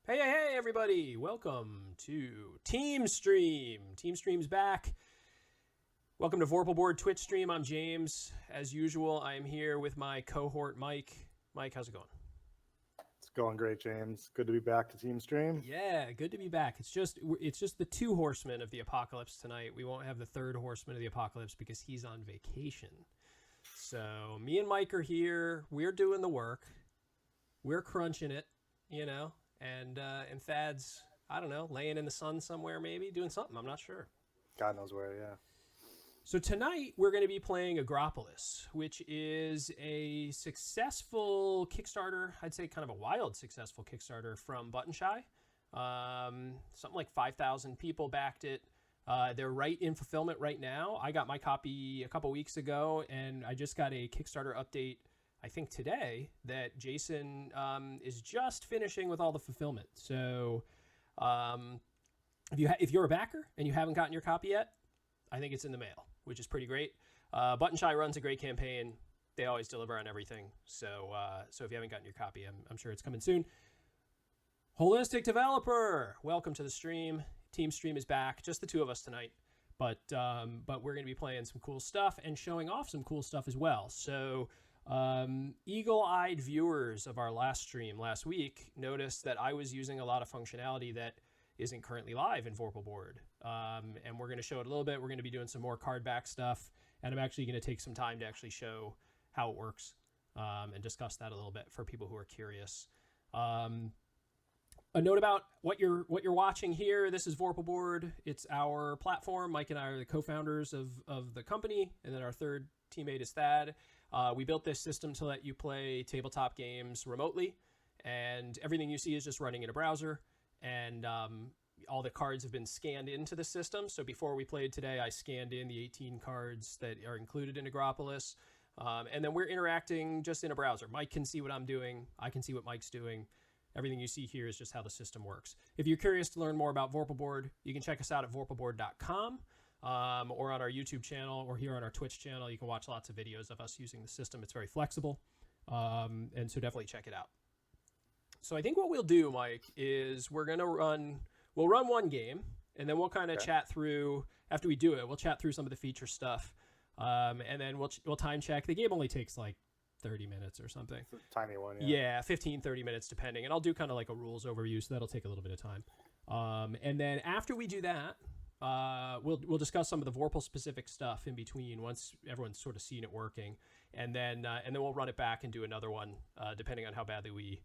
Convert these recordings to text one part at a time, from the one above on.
Hey, everybody. Welcome to Team Stream. Team Stream's back. Welcome to Vorpal Board Twitch stream. I'm James. As usual, I am here with my cohort, Mike. Mike, how's it going? It's going great, James. Good to be back to Team Stream. Yeah, good to be back. It's just the two horsemen of the apocalypse tonight. We won't have the third horseman of the apocalypse because he's on vacation. So me and Mike are here. We're doing the work. We're crunching it, And Thad's, I don't know, laying in the sun somewhere, maybe doing something. I'm not sure. God knows where, yeah. So tonight we're going to be playing Agropolis, which is a successful Kickstarter. I'd say kind of a wild successful Kickstarter from Button Shy. Something like 5,000 people backed it. They're right in fulfillment right now. I got my copy a couple weeks ago, and I just got a Kickstarter update, I think today, that Jason is just finishing with all the fulfillment. So if you're a backer and you haven't gotten your copy yet, I think it's in the mail, which is pretty great. Button Shy runs a great campaign. They always deliver on everything. So if you haven't gotten your copy, I'm sure it's coming soon. Holistic Developer, welcome to the stream. Team Stream is back. Just the two of us tonight. But we're going to be playing some cool stuff and showing off some cool stuff as well. So eagle-eyed viewers of our last stream last week noticed that I was using a lot of functionality that isn't currently live in Vorpal Board. And we're going to show it a little bit. We're going to be doing some more card back stuff. And I'm actually going to take some time to actually show how it works and discuss that a little bit for people who are curious. A note about what you're watching here. This is Vorpal Board. It's our platform. Mike and I are the co-founders of the company. And then our third teammate is Thad. We built this system to let you play tabletop games remotely. And everything you see is just running in a browser. And all the cards have been scanned into the system. So before we played today, I scanned in the 18 cards that are included in Agropolis. And then we're interacting just in a browser. Mike can see what I'm doing. I can see what Mike's doing. Everything you see here is just how the system works. If you're curious to learn more about Vorpal Board, you can check us out at vorpalboard.com or on our YouTube channel or here on our Twitch channel. You can watch lots of videos of us using the system. It's very flexible. And so definitely check it out. So I think what we'll do, Mike, is we'll run one game, and then we'll kind of chat through, after we do it, we'll chat through some of the feature stuff, and then we'll time check. The game only takes like 30 minutes or something. It's a tiny one, yeah. Yeah, 15, 30 minutes depending, and I'll do kind of like a rules overview, so that'll take a little bit of time. And then after we do that, we'll discuss some of the Vorpal-specific stuff in between once everyone's sort of seen it working, and then we'll run it back and do another one, depending on how badly we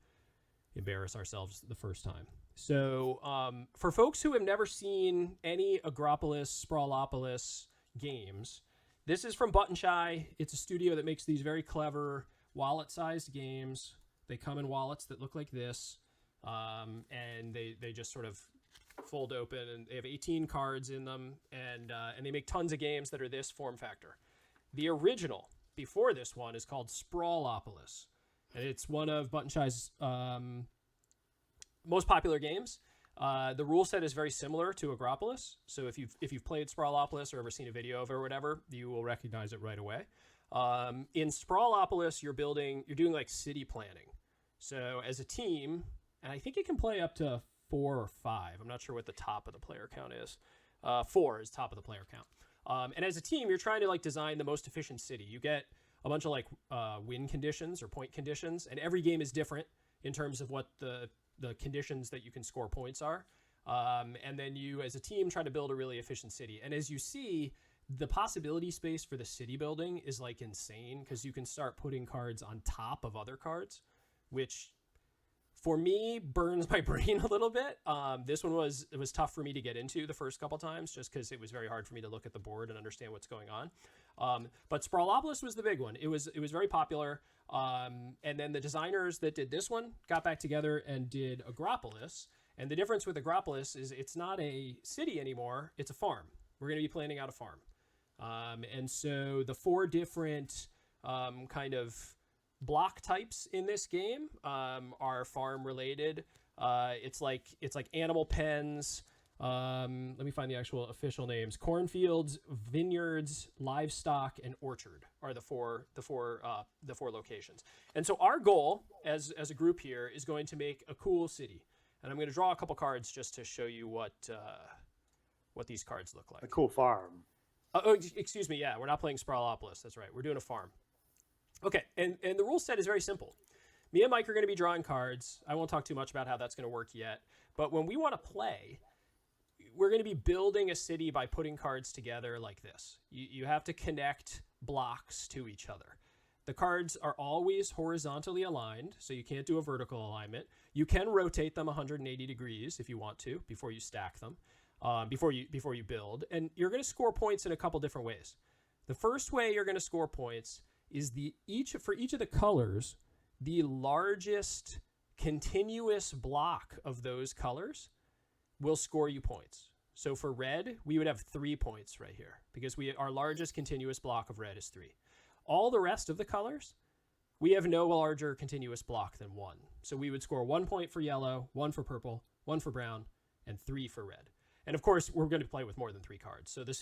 embarrass ourselves the first time. So for folks who have never seen any Agropolis, Sprawlopolis games, this is from Button Shy. It's a studio that makes these very clever wallet-sized games. They come in wallets that look like this, and they just sort of fold open, and they have 18 cards in them, and they make tons of games that are this form factor. The original, before this one, is called Sprawlopolis. And it's one of Button Shy's most popular games. The rule set is very similar to Agropolis. So if you've played Sprawlopolis or ever seen a video of it or whatever, you will recognize it right away. In Sprawlopolis, you're doing like city planning. So as a team, and I think it can play up to 4 or 5. I'm not sure what the top of the player count is. 4 is top of the player count. And as a team, you're trying to like design the most efficient city. You get a bunch of like win conditions or point conditions, and every game is different in terms of what the conditions that you can score points are. And then you, as a team, try to build a really efficient city. And as you see, the possibility space for the city building is like insane because you can start putting cards on top of other cards, which for me burns my brain a little bit. This one was tough for me to get into the first couple times just because it was very hard for me to look at the board and understand what's going on. But Sprawlopolis was the big one. It was very popular. And then the designers that did this one got back together and did Agropolis. And the difference with Agropolis is it's not a city anymore. It's a farm. We're going to be planning out a farm. And so the 4 different kind of block types in this game are farm related. It's like animal pens. Let me find the actual official names. Cornfields, vineyards, livestock, and orchard are the four locations. And so our goal as a group here is going to make a cool city. And I'm going to draw a couple cards just to show you what these cards look like. A cool farm. Excuse me. Yeah, we're not playing Sprawlopolis. That's right. We're doing a farm. Okay, and the rule set is very simple. Me and Mike are going to be drawing cards. I won't talk too much about how that's going to work yet. But when we want to play, we're going to be building a city by putting cards together like this. You have to connect blocks to each other. The cards are always horizontally aligned, so you can't do a vertical alignment. You can rotate them 180 degrees if you want to before you stack them, before you build. And you're going to score points in a couple different ways. The first way you're going to score points is for each of the colors, the largest continuous block of those colors will score you points. So for red, we would have 3 points right here because our largest continuous block of red is 3. All the rest of the colors, we have no larger continuous block than 1. So we would score 1 point for yellow, 1 for purple, 1 for brown, and 3 for red. And of course, we're going to play with more than 3 cards. So the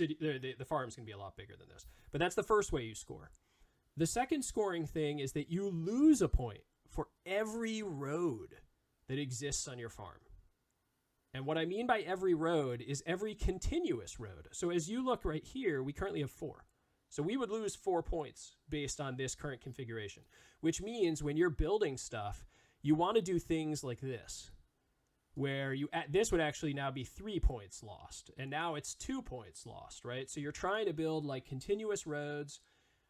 farm's going to be a lot bigger than this. But that's the first way you score. The second scoring thing is that you lose a point for every road that exists on your farm. And what I mean by every road is every continuous road. So as you look right here, we currently have 4. So we would lose 4 points based on this current configuration, which means when you're building stuff, you want to do things like this, where this would actually now be 3 points lost. And now it's 2 points lost, right? So you're trying to build like continuous roads,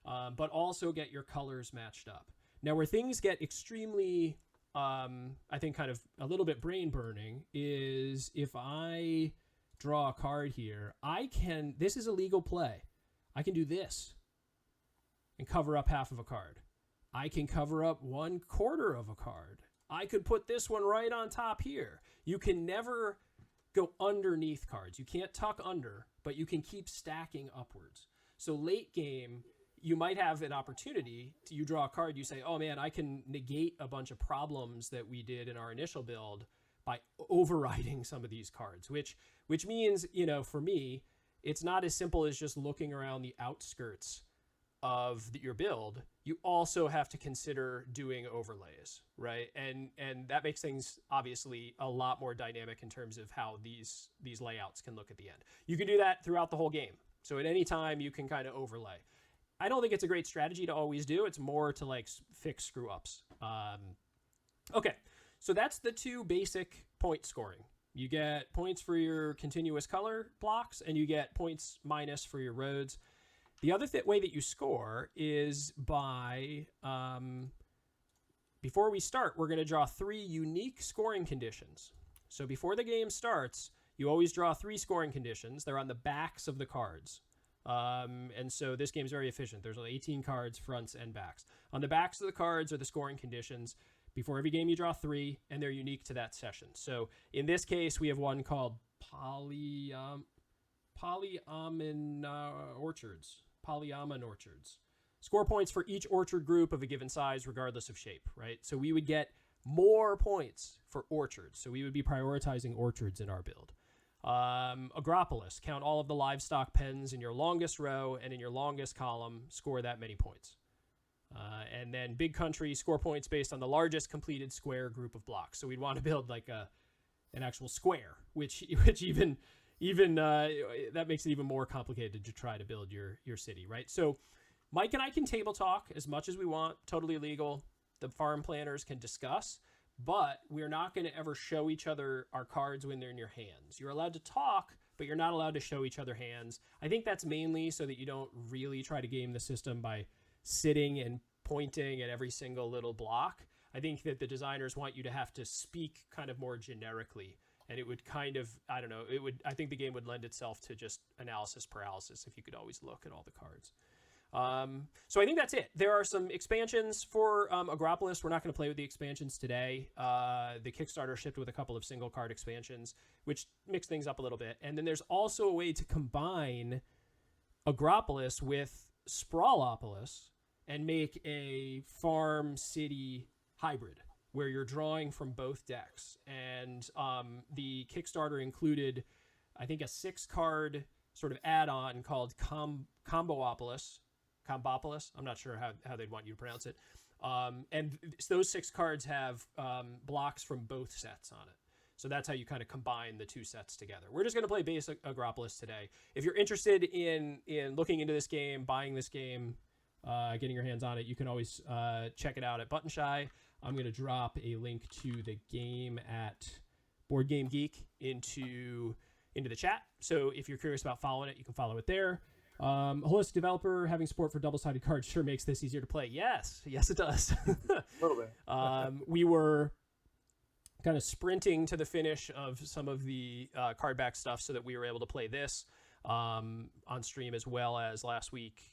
but also get your colors matched up. Now, where things get extremely, I think, kind of a little bit brain burning is if I draw a card here, this is a legal play. I can do this and cover up half of a card. I can cover up 1/4 of a card. I could put this one right on top here. You can never go underneath cards. You can't tuck under, but you can keep stacking upwards. So late game, you might have an opportunity you draw a card, you say, oh man, I can negate a bunch of problems that we did in our initial build by overriding some of these cards, which means, for me, it's not as simple as just looking around the outskirts of your build. You also have to consider doing overlays, right? And that makes things obviously a lot more dynamic in terms of how these layouts can look at the end. You can do that throughout the whole game. So at any time you can kind of overlay. I don't think it's a great strategy to always do. It's more to like fix screw ups. Okay, so that's the 2 basic point scoring. You get points for your continuous color blocks, and you get points minus for your roads. The other way that you score is by, before we start, we're going to draw 3 unique scoring conditions. So before the game starts, you always draw 3 scoring conditions. They're on the backs of the cards. And so this game's very efficient. There's 18 cards, fronts and backs. On the backs of the cards are the scoring conditions. Before every game, you draw 3, and they're unique to that session. So in this case, we have one called polyamine orchards. Score points for each orchard group of a given size, regardless of shape, right? So we would get more points for orchards. So we would be prioritizing orchards in our build. Agropolis, count all of the livestock pens in your longest row and in your longest column, score that many points. And then Big Country, score points based on the largest completed square group of blocks. So we'd want to build like an actual square, which even that makes it even more complicated to try to build your city, right? So Mike and I can table talk as much as we want, totally legal. The farm planners can discuss, but we're not going to ever show each other our cards when they're in your hands. You're allowed to talk, but you're not allowed to show each other hands. I think that's mainly so that you don't really try to game the system by sitting and pointing at every single little block. I think that the designers want you to have to speak kind of more generically, and it would kind of, I think the game would lend itself to just analysis paralysis if you could always look at all the cards. So I think that's it. There are some expansions for Agropolis. We're not going to play with the expansions today. The Kickstarter shipped with a couple of single card expansions, which mix things up a little bit. And then there's also a way to combine Agropolis with Sprawlopolis and make a farm city hybrid where you're drawing from both decks. And the Kickstarter included, I think, a 6-card sort of add-on called Combopolis. I'm not sure how they'd want you to pronounce it. And those 6 cards have blocks from both sets on it. So that's how you kind of combine the two sets together. We're just going to play basic Agropolis today. If you're interested in looking into this game, buying this game, getting your hands on it, you can always check it out at Button Shy. I'm going to drop a link to the game at Board Game Geek into the chat. So if you're curious about following it, you can follow it there. Holistic developer having support for double-sided cards sure makes this easier to play. Yes, it does. A little bit. We were kind of sprinting to the finish of some of the card back stuff so that we were able to play this on stream, as well as last week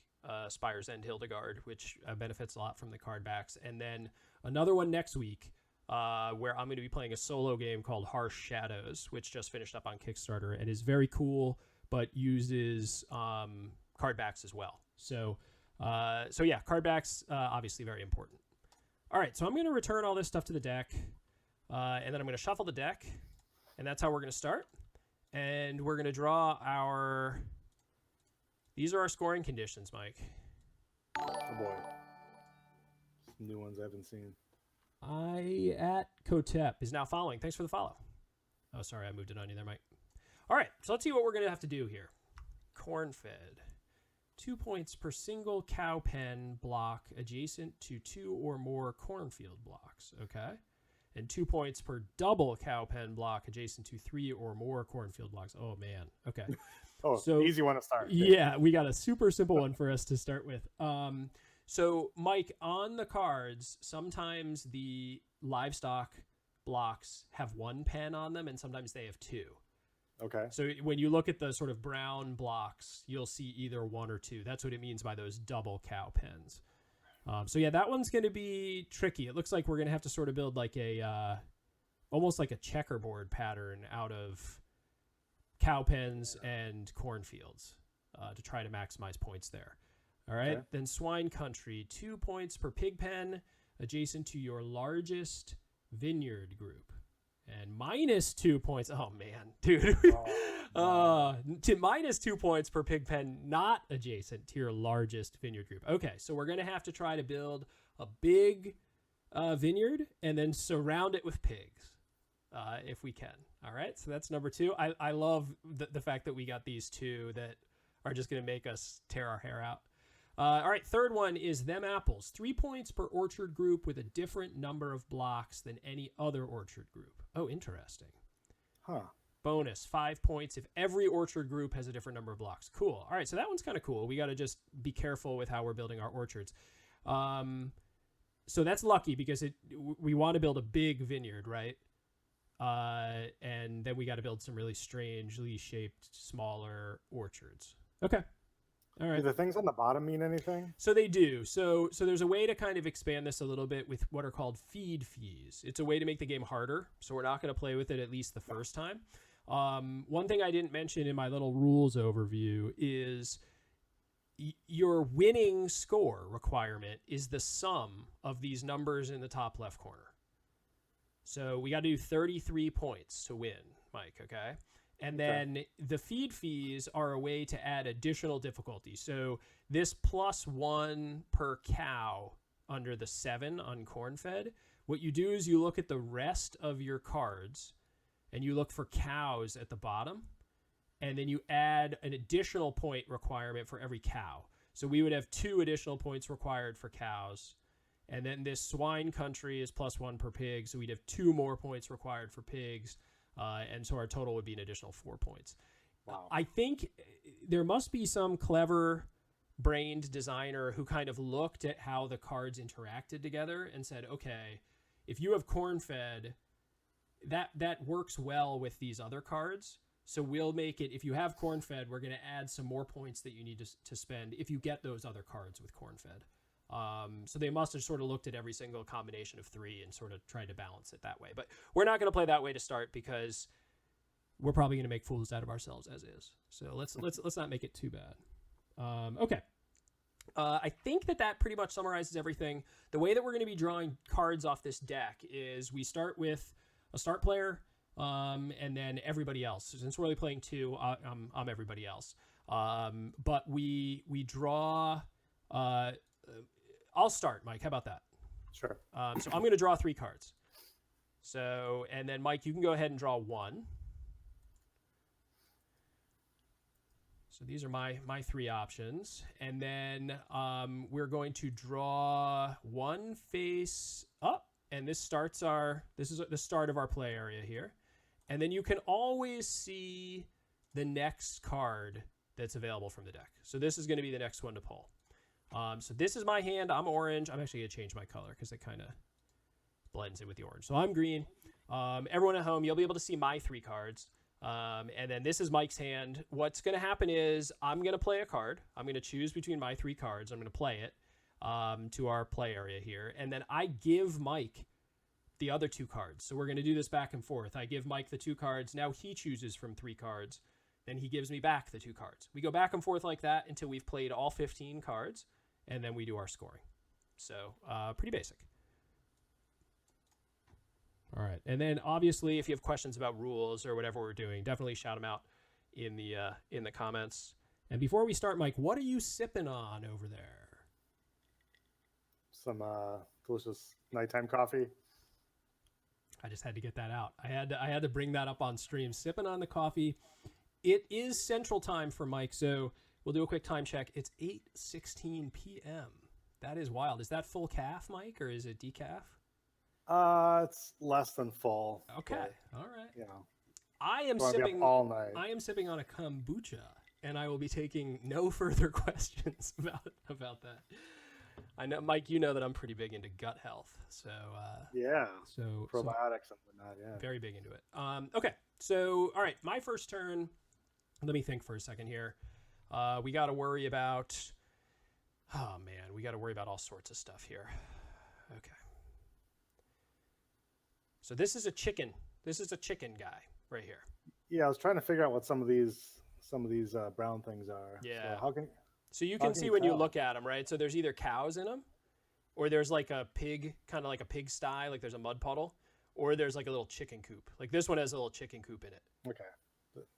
Spire's End Hildegard, which benefits a lot from the card backs, and then another one next week where I'm going to be playing a solo game called Harsh Shadows, which just finished up on Kickstarter and is very cool, but uses card backs as well. So yeah, card backs obviously very important. All right, so I'm going to return all this stuff to the deck, and then I'm going to shuffle the deck, and that's how we're going to start. And we're going to draw our... These are our scoring conditions, Mike. Oh boy. Some new ones I haven't seen. I at Kotep is now following. Thanks for the follow. Oh, sorry, I moved it on you there, Mike. All right, so let's see what we're going to have to do here. Corn-fed. 2 points per single cow pen block adjacent to 2 or more cornfield blocks. Okay. And 2 points per double cow pen block adjacent to 3 or more cornfield blocks. Oh, man. Okay. Oh, so easy one to start. Yeah, we got a super simple one for us to start with. So, Mike, on the cards, sometimes the livestock blocks have 1 pen on them, and sometimes they have 2. Okay. So when you look at the sort of brown blocks, you'll see either 1 or 2. That's what it means by those double cow pens. So yeah, that one's going to be tricky. It looks like we're going to have to sort of build like a, almost like a checkerboard pattern out of cow pens and cornfields to try to maximize points there. All right. Okay. Then swine country, 2 points per pig pen adjacent to your largest vineyard group. And minus 2 points. Oh, man, dude. To minus 2 points per pig pen, not adjacent to your largest vineyard group. Okay, so we're going to have to try to build a big vineyard and then surround it with pigs if we can. All right, so that's number 2. I love the fact that we got these 2 that are just going to make us tear our hair out. All right, third one is them apples. 3 points per orchard group with a different number of blocks than any other orchard group. Oh, interesting. Huh. Bonus, 5 points if every orchard group has a different number of blocks. Cool. All right, so that one's kind of cool. We got to just be careful with how we're building our orchards. So that's lucky because we want to build a big vineyard, right? And then we got to build some really strangely shaped, smaller orchards. Okay. All right. Do the things on the bottom mean anything? So they do. So there's a way to kind of expand this a little bit with what are called feed fees. It's a way to make the game harder. So we're not going to play with it at least the first time. One thing I didn't mention in my little rules overview is your winning score requirement is the sum of these numbers in the top left corner. So we got to do 33 points to win, Mike, okay? And then the feed fees are a way to add additional difficulty. So this +1 per cow under the 7 on corn-fed, what you do is you look at the rest of your cards and you look for cows at the bottom, and then you add an additional point requirement for every cow. So we would have 2 additional points required for cows. And then this swine country is +1 per pig, so we'd have 2 more points required for pigs. And so our total would be an additional 4 points. Wow. I think there must be some clever-brained designer who kind of looked at how the cards interacted together and said, okay, if you have corn-fed, that works well with these other cards. So we'll make it, if you have corn-fed, we're going to add some more points that you need to spend if you get those other cards with corn-fed. So they must have sort of looked at every single combination of 3 and sort of tried to balance it that way. But we're not going to play that way to start because we're probably going to make fools out of ourselves as is. So let's not make it too bad. Okay. I think that pretty much summarizes everything. The way that we're going to be drawing cards off this deck is we start with a start player, and then everybody else. Since we're only playing 2, I'm everybody else. But we draw. I'll start, Mike. How about that? Sure. So I'm going to draw 3 cards. So, and then Mike, you can go ahead and draw 1. So these are my 3 options. And then we're going to draw 1 face up. And this is the start of our play area here. And then you can always see the next card that's available from the deck. So this is going to be the next one to pull. So this is my hand. I'm orange. I'm actually going to change my color because it kind of blends in with the orange. So I'm green. Everyone at home, you'll be able to see my 3 cards. And then this is Mike's hand. What's going to happen is I'm going to play a card. I'm going to choose between my 3 cards. I'm going to play it to our play area here. And then I give Mike the other 2 cards. So we're going to do this back and forth. I give Mike the 2 cards. Now he chooses from 3 cards. Then he gives me back the 2 cards. We go back and forth like that until we've played all 15 cards. And then we do our scoring. So pretty basic. All right. And then obviously if you have questions about rules or whatever we're doing, definitely shout them out in the comments. And before we start, Mike, what are you sipping on over there? Some delicious nighttime coffee. I just had to get that out. I had to bring that up on stream. Sipping on the coffee. It is Central Time for Mike, so we'll do a quick time check. It's 8:16 p.m. That is wild. Is that full calf, Mike, or is it decaf? It's less than full. Okay. But, all right. you know, I am so I'll be up sipping all night. I am sipping on a kombucha, and I will be taking no further questions about that. I know, Mike, you know that I'm pretty big into gut health, so Yeah. so Probiotics and whatnot. Yeah. very big into it. Okay, so all right, my first turn. Let me think for a second here. We got to worry about. Oh man, we got to worry about all sorts of stuff here. Okay. So this is a chicken. This is a chicken guy right here. Yeah, I was trying to figure out what some of these brown things are. Yeah. So you can see when you look at them, right? So there's either cows in them, or there's like a pig, kind of like a pigsty, like there's a mud puddle, or there's like a little chicken coop. Like this one has a little chicken coop in it. Okay.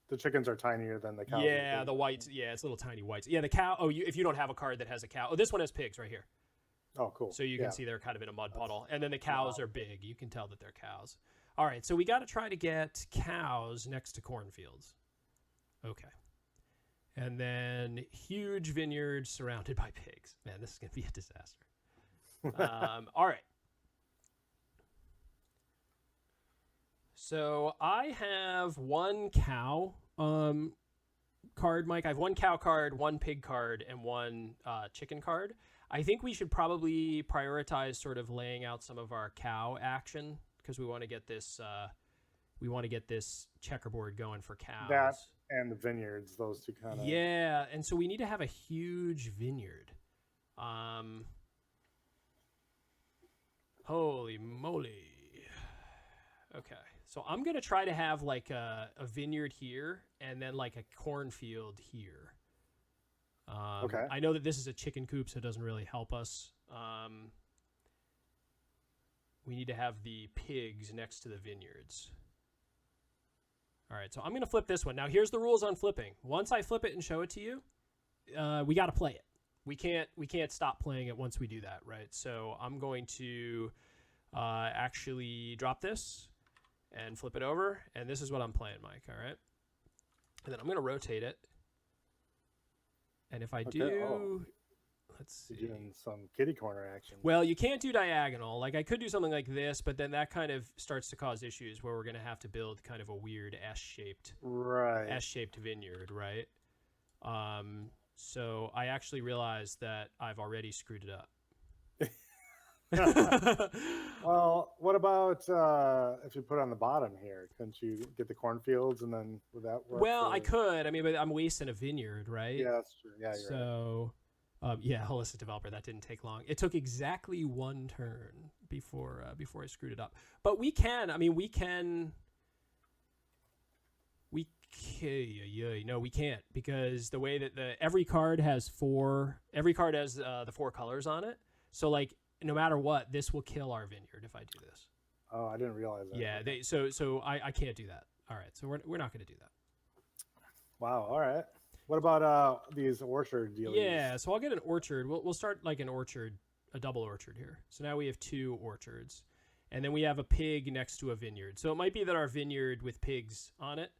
The chickens are tinier than the cows. Yeah, the whites. Yeah, it's little tiny whites. Yeah, the cow. Oh, if you don't have a card that has a cow. Oh, this one has pigs right here. Oh, cool. So you can see they're kind of in a mud puddle. And then the cows are big. You can tell that they're cows. All right, so we got to try to get cows next to cornfields. Okay. And then huge vineyard surrounded by pigs. Man, this is going to be a disaster. All right. So I have 1 cow card, Mike. I have 1 cow card, 1 pig card, and 1 chicken card. I think we should probably prioritize sort of laying out some of our cow action because we want to get this checkerboard going for cows. That and the vineyards, those 2 kind of. Yeah, and so we need to have a huge vineyard. Holy moly. Okay. So I'm going to try to have like a vineyard here and then like a cornfield here. Okay. I know that this is a chicken coop, so it doesn't really help us. We need to have the pigs next to the vineyards. All right, so I'm going to flip this one. Now, here's the rules on flipping. Once I flip it and show it to you, we got to play it. We can't stop playing it once we do that, right? So I'm going to actually drop this and flip it over, and this is what I'm playing, Mike, all right? And then I'm going to rotate it. And if I do, let's see. You're doing some kitty corner action. Well, you can't do diagonal. Like, I could do something like this, but then that kind of starts to cause issues where we're going to have to build kind of a weird S-shaped vineyard, right? So I actually realized that I've already screwed it up. Well, what about if you put it on the bottom here? Couldn't you get the cornfields and then would that work? Well, I could. I mean, but I'm wasting a vineyard, right? Yeah, that's true. Yeah, you're right. Yeah, holistic developer. That didn't take long. It took exactly 1 turn before I screwed it up. But we can. I mean, we can. No, we can't because the way that every card has the 4 colors on it. So like, no matter what, this will kill our vineyard if I do this. Oh, I didn't realize that. Yeah, so I can't do that. All right, so we're not going to do that. Wow. All right. What about these orchard deals? Yeah, so I'll get an orchard. We'll start like an orchard, a double orchard here. So now we have 2 orchards, And then we have a pig next to a vineyard. So it might be that our vineyard with pigs on it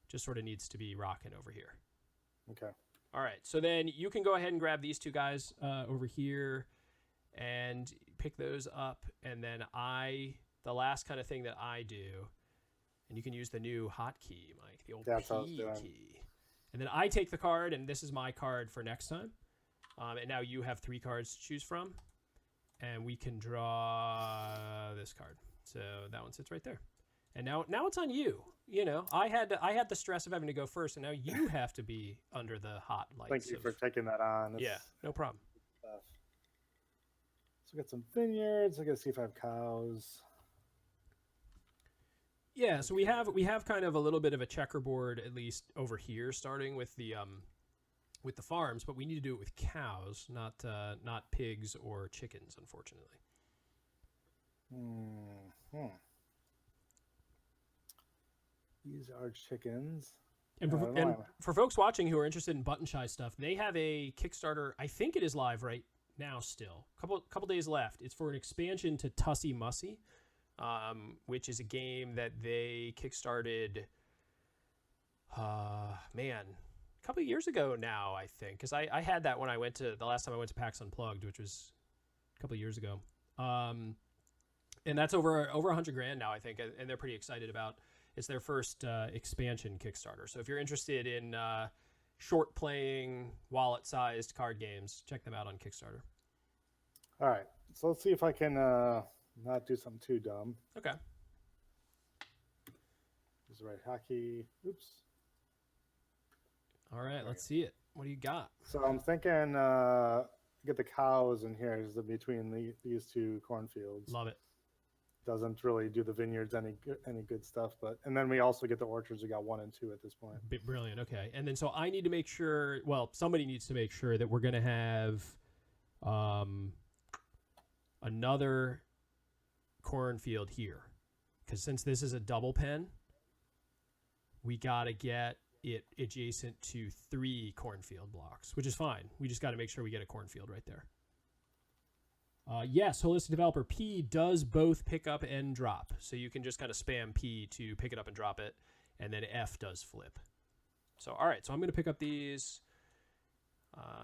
just sort of needs to be rocking over here. Okay. All right. So then you can go ahead and grab these two guys over here and pick those up. And then the last kind of thing that I do, and you can use the new hotkey, Mike, the old P key. And then I take the card, and this is my card for next time. And now you have 3 cards to choose from. And we can draw this card. So that one sits right there. And now it's on you. You know, I had the stress of having to go first, and now you have to be under the hot lights. Thank you for taking that on. Yeah, no problem. Stuff. So we got some vineyards. I gotta see if I have cows. Yeah, so we have kind of a little bit of a checkerboard, at least over here, starting with the farms, but we need to do it with cows, not pigs or chickens, unfortunately. These are chickens. And for folks watching who are interested in Button Shy stuff, they have a Kickstarter. I think it is live right now still. Couple days left. It's for an expansion to Tussie Mussie, which is a game that they kickstarted, a couple of years ago now, I think, because I had that when the last time I went to PAX Unplugged, which was a couple of years ago. And that's over $100,000 now, I think, and they're pretty excited about. It's their first expansion Kickstarter. So if you're interested in short playing, wallet-sized card games, check them out on Kickstarter. All right. So let's see if I can not do something too dumb. Okay. This is the right hockey. Oops. All right, let's see it. What do you got? So I'm thinking get the cows in here is between these 2 cornfields. Love it. Doesn't really do the vineyards any good stuff, and then we also get the orchards. We got 1 and 2 at this point. Brilliant. Okay, and then so I need to make sure. Well, somebody needs to make sure that we're going to have another cornfield here, because since this is a double pen, we got to get it adjacent to 3 cornfield blocks, which is fine. We just got to make sure we get a cornfield right there. Yes, Holistic Developer P does both pick up and drop. So you can just kind of spam P to pick it up and drop it, and then F does flip. So, all right, so I'm going to pick up these.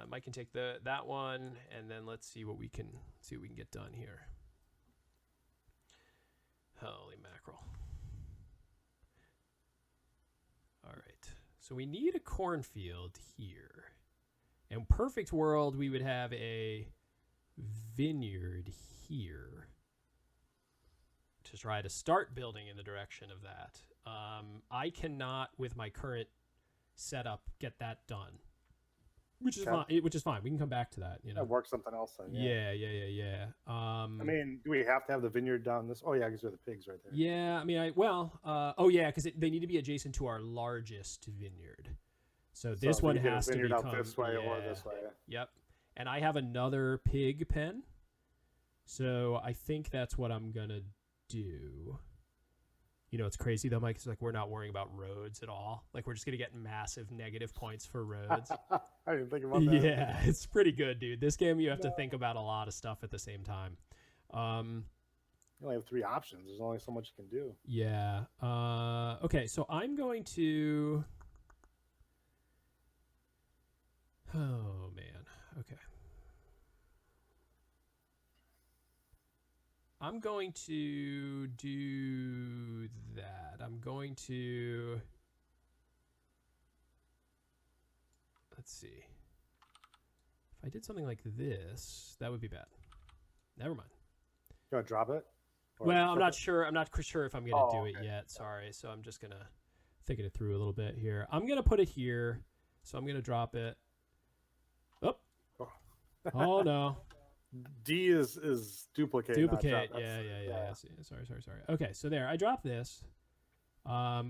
Mike can take that one, and then let's see what we can get done here. Holy mackerel. All right, so we need a cornfield here. In perfect world, we would have a vineyard here to try to start building in the direction of that. I cannot, with my current setup, get that done, which is fine. Which is fine. We can come back to that. You know, work something else. Then, yeah. I mean, do we have to have the vineyard down this? Oh yeah, because we're the pigs right there. Yeah, I mean, because they need to be adjacent to our largest vineyard. So this one has to become out this way or this way. Yep. And I have another pig pen, so I think that's what I'm gonna do. You know, it's crazy though, Mike. It's like we're not worrying about roads at all. Like we're just gonna get massive negative points for roads. I didn't think about that. Yeah, it's pretty good, dude. This game you have to think about a lot of stuff at the same time. You only have 3 options. There's only so much you can do. Yeah. Okay, so I'm going to. Oh man. Okay. I'm going to do that. I'm going to, let's see. If I did something like this, that would be bad. Never mind. You want to drop it? Well, I'm not sure. I'm not sure if I'm going to do it yet. Yeah. Sorry. So I'm just going to thinking it through a little bit here. I'm going to put it here. So I'm going to drop it. Oh no. D is duplicate. Duplicate. Yeah. Sorry. Okay, so there. I dropped this,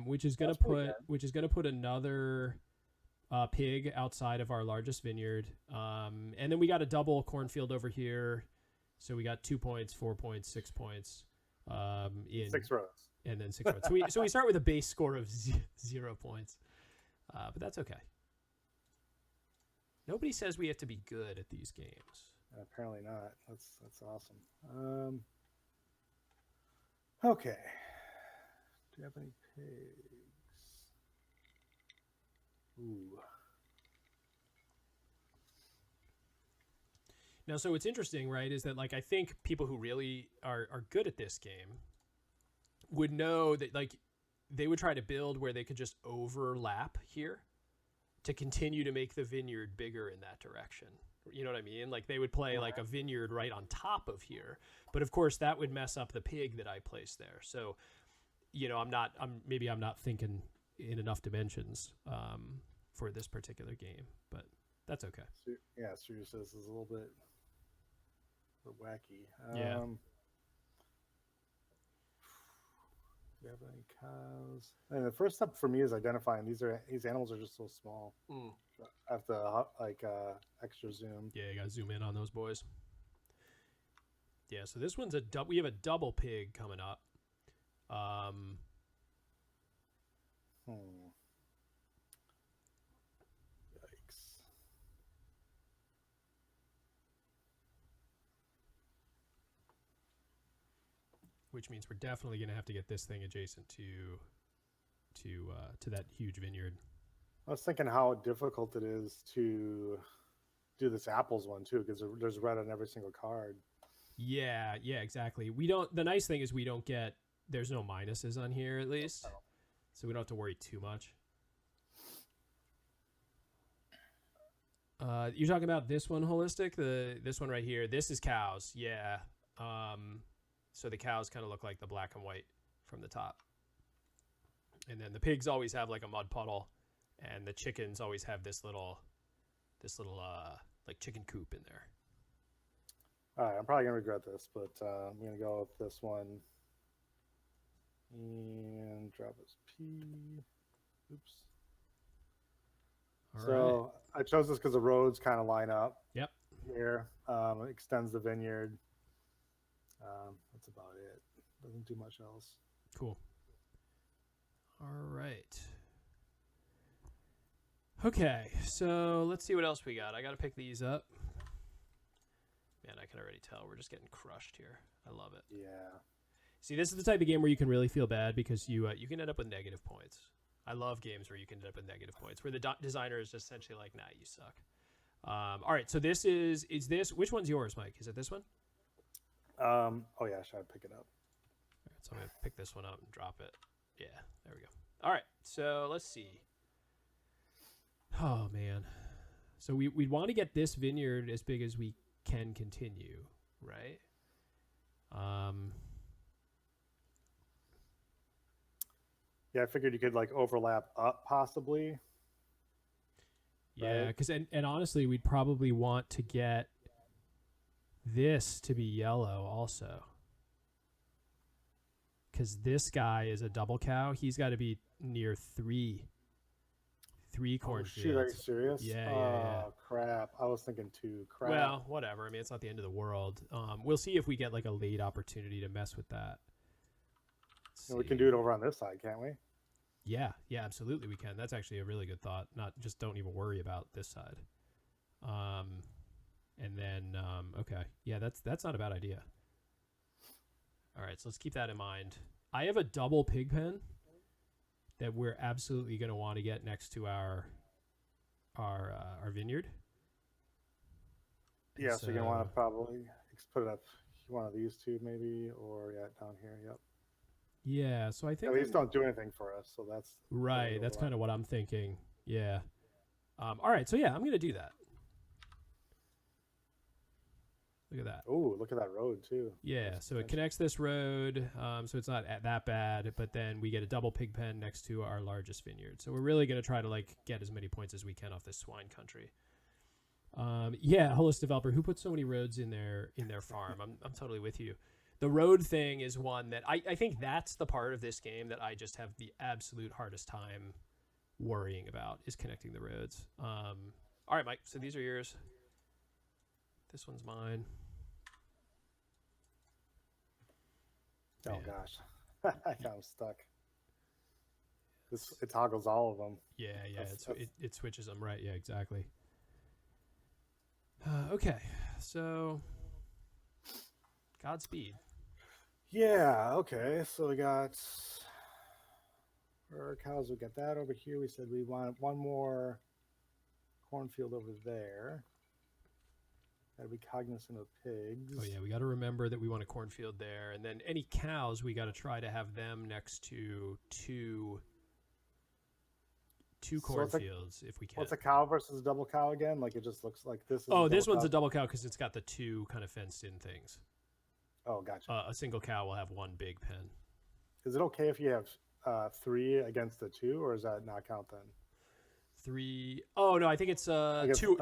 which is gonna put another pig outside of our largest vineyard, and then we got a double cornfield over here, so we got 2 points, 4 points, 6 points, in 6 rows, and then 6 rows. So we start with a base score of 0 points, but that's okay. Nobody says we have to be good at these games. Apparently not. That's awesome. Okay. Do you have any pigs? Ooh. Now, so what's interesting, right, is that like I think people who really are good at this game would know that like they would try to build where they could just overlap here to continue to make the vineyard bigger in that direction. You know what I mean? Like they would play like a vineyard right on top of here, but of course that would mess up the pig that I placed there. So, you know, I'm not thinking in enough dimensions for this particular game, but that's okay. Yeah, seriously, this is a little bit wacky. Yeah. Do you have any cows? And the first step for me is identifying these animals are just so small. I have to like extra zoom. Yeah, you gotta zoom in on those boys. Yeah, so this one's we have a double pig coming up. Yikes. Which means we're definitely gonna have to get this thing adjacent to that huge vineyard. I was thinking how difficult it is to do this apples one too, because there's red on every single card. Yeah, exactly. The nice thing is there's no minuses on here at least. So we don't have to worry too much. You're talking about this one holistic? This one right here. This is cows. Yeah. So the cows kind of look like the black and white from the top. And then the pigs always have like a mud puddle, and the chickens always have this little like chicken coop in there. All right, I'm probably gonna regret this, but I'm gonna go with this one and drop his P. Oops. All so right. I chose this because the roads kind of line up. Yep. Here, it extends the vineyard. That's about it. Doesn't do much else. Cool. All right. Okay, so let's see what else we got. I got to pick these up. Man, I can already tell we're just getting crushed here. I love it. Yeah. See, this is the type of game where you can really feel bad because you can end up with negative points. I love games where you can end up with negative points, where the designer is just essentially like, nah, you suck. All right, so this is this, which one's yours, Mike? Is it this one? Oh yeah, should I pick it up? All right, so I'm gonna pick this one up and drop it. Yeah, there we go. All right, so let's see. Oh man, so we'd want to get this vineyard as big as we can continue, right? Yeah, I figured you could like overlap up possibly. Yeah, because and honestly, we'd probably want to get this to be yellow also. Because this guy is a double cow. He's got to be near three cornfields. Shoot, are you serious? Yeah. Crap. I was thinking 2. Crap. Well, whatever. I mean, it's not the end of the world. We'll see if we get like a late opportunity to mess with that. We can do it over on this side, can't we? Yeah, absolutely we can. That's actually a really good thought. Just don't even worry about this side. And then okay, yeah, that's not a bad idea. All right, so let's keep that in mind. I have a double pig pen that we're absolutely going to want to get next to our vineyard. Yeah, so you're going to want to probably put it up. One of these two maybe, or down here. Yep. Yeah, so I think at least don't do anything for us. So that's right. That's kind of what I'm thinking. Yeah. All right, so yeah, I'm going to do that. Look at that. Oh, look at that road too. Yeah, so it connects this road, so it's not that bad, but then we get a double pig pen next to our largest vineyard. So we're really going to try to like get as many points as we can off this swine country. Yeah, Holistic Developer, who put so many roads in their farm? I'm totally with you. The road thing is one that I think that's the part of this game that I just have the absolute hardest time worrying about, is connecting the roads. All right, Mike, so these are yours. This one's mine. Oh gosh, I'm stuck. It toggles all of them. Yeah, it switches them, right? Yeah, exactly. Okay, so Godspeed. Yeah. Okay. So we got for our cows. We got that over here. We said we want one more cornfield over there. Got to be cognizant of pigs. Oh yeah, we got to remember that we want a cornfield there, and then any cows we got to try to have them next to two cornfields if we can. What's a cow versus a double cow again? Like it just looks like this. This one's a double cow because it's got the two kind of fenced in things. Oh, gotcha. A single cow will have one big pen. Is it okay if you have 3 against the 2, or does that not count then? 3. Oh no, I think it's two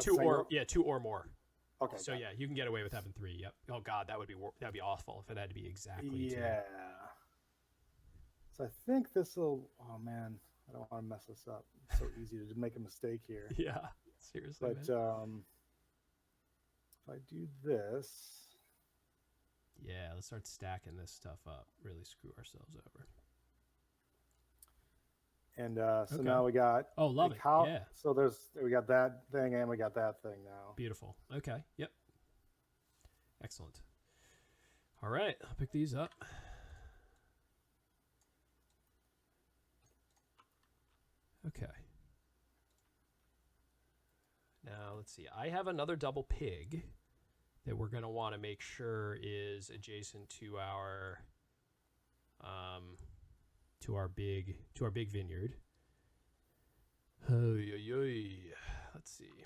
or more. Okay. So yeah, you can get away with having 3. Yep. Oh god, that'd be awful if it had to be exactly 2. Yeah. So I think this will. Oh man, I don't want to mess this up. It's so easy to make a mistake here. Yeah. Seriously. But if I do this. Yeah, let's start stacking this stuff up. Really screw ourselves over. And so now we got love it. Yeah. So we got that thing and we got that thing now. Beautiful. Okay. Yep. Excellent. All right, I'll pick these up. Okay. Now let's see. I have another double pig that we're going to want to make sure is adjacent to our big vineyard. Let's see.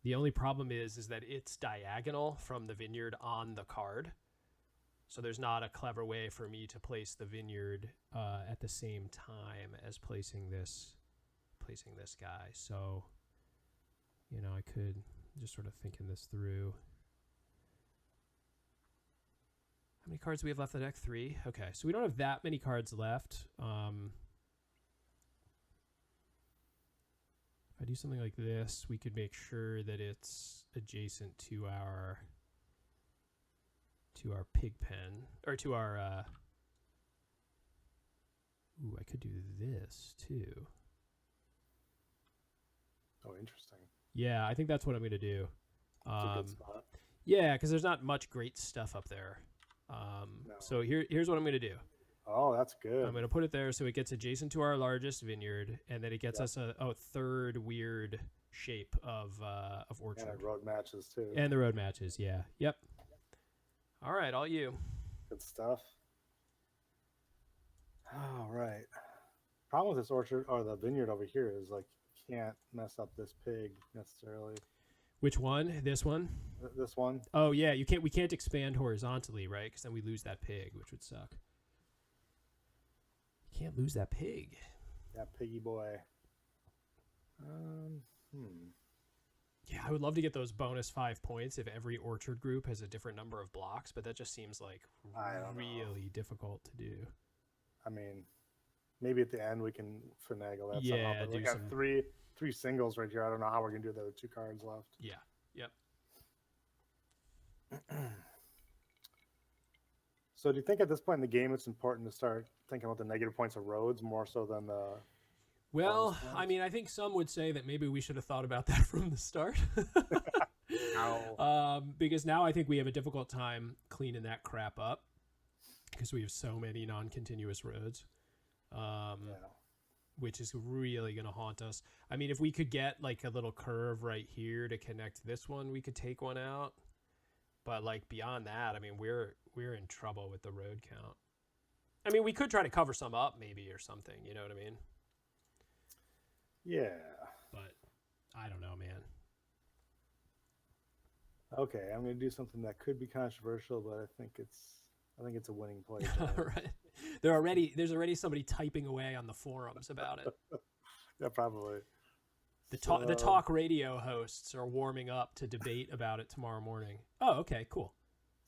The only problem is that it's diagonal from the vineyard on the card. So there's not a clever way for me to place the vineyard at the same time as placing this guy. So, I could just sort of thinking this through. How many cards do we have left on deck? 3. Okay, so we don't have that many cards left. If I do something like this, we could make sure that it's adjacent to our pig pen, or to our I could do this too. Oh, interesting. Yeah, I think that's what I'm going to do. That's a good spot. Yeah, because there's not much great stuff up there. No. So here's what I'm going to do. Oh, that's good. I'm going to put it there so it gets adjacent to our largest vineyard, and then it gets us a third weird shape of orchard. And road matches too. And the road matches, yeah. Yep. All right, all you. Good stuff. All right. Problem with this orchard or the vineyard over here is like you can't mess up this pig necessarily. Which one? This one? This one? Oh yeah, you can't. We can't expand horizontally, right? Because then we lose that pig, which would suck. You can't lose that pig. That piggy boy. Yeah, I would love to get those bonus 5 points if every orchard group has a different number of blocks, but that just seems like really difficult to do. I mean, maybe at the end we can finagle that Yeah, somehow. But do we got some- three singles right here. I don't know how we're gonna do the other 2 cards left. Yeah. Yep. So do you think at this point in the game it's important to start thinking about the negative points of roads more so than the... Well, I mean, I think some would say that maybe we should have thought about that from the start. Because now I think we have a difficult time cleaning that crap up because we have so many non-continuous roads, which is really going to haunt us. I mean, if we could get like a little curve right here to connect this one, we could take one out. But like beyond that, I mean, we're in trouble with the road count. I mean, we could try to cover some up maybe or something, you know what I mean? Yeah. But I don't know, man. Okay, I'm going to do something that could be controversial, but I think it's a winning play. Right. There's already somebody typing away on the forums about it. Yeah, probably. The talk radio hosts are warming up to debate about it tomorrow morning. Oh, okay, cool.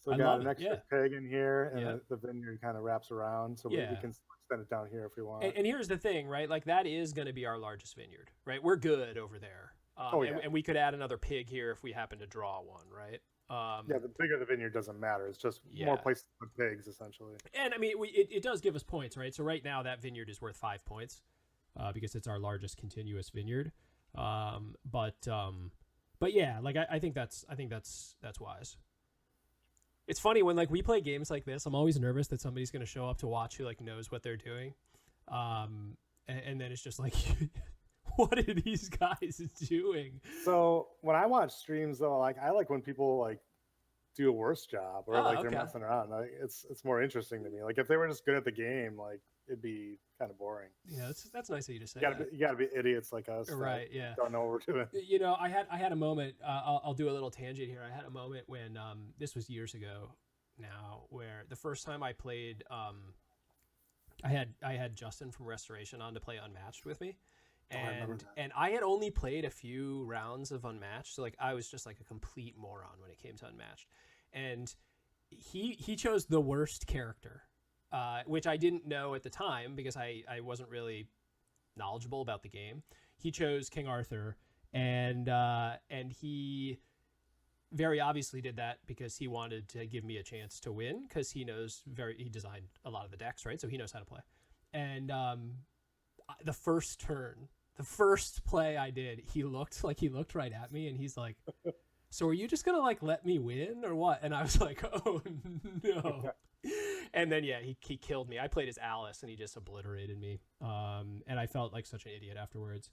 So we got an extra pig in here, and the vineyard kind of wraps around, so we can extend it down here if we want. And here's the thing, right? Like that is going to be our largest vineyard, right? We're good over there. And we could add another pig here if we happen to draw one, right? The bigger the vineyard doesn't matter. It's just more places to put pigs, essentially. And I mean, it does give us points, right? So right now that vineyard is worth 5 points because it's our largest continuous vineyard. But yeah, like I think that's wise. It's funny when like we play games like this, I'm always nervous that somebody's going to show up to watch who like knows what they're doing. And then it's just like, what are these guys doing? So when I watch streams though, like I like when people like do a worse job or like they're messing around. Like, it's more interesting to me. Like if they were just good at the game, like it'd be kind of boring. Yeah, that's nice of you to say. You gotta be idiots like us, right? Yeah, don't know what we're doing. You know, I had a moment. I'll do a little tangent here. I had a moment when this was years ago now, where the first time I played, I had Justin from Restoration on to play Unmatched with me. And I had only played a few rounds of Unmatched, so like I was just like a complete moron when it came to Unmatched. And he chose the worst character, which I didn't know at the time because I wasn't really knowledgeable about the game. He chose King Arthur, and he very obviously did that because he wanted to give me a chance to win because he designed a lot of the decks, right? So he knows how to play. And the first play I did, he looked right at me and he's like, so are you just gonna like let me win or what? And I was like, oh no. And then he killed me. I played as Alice and he just obliterated me. And I felt like such an idiot afterwards.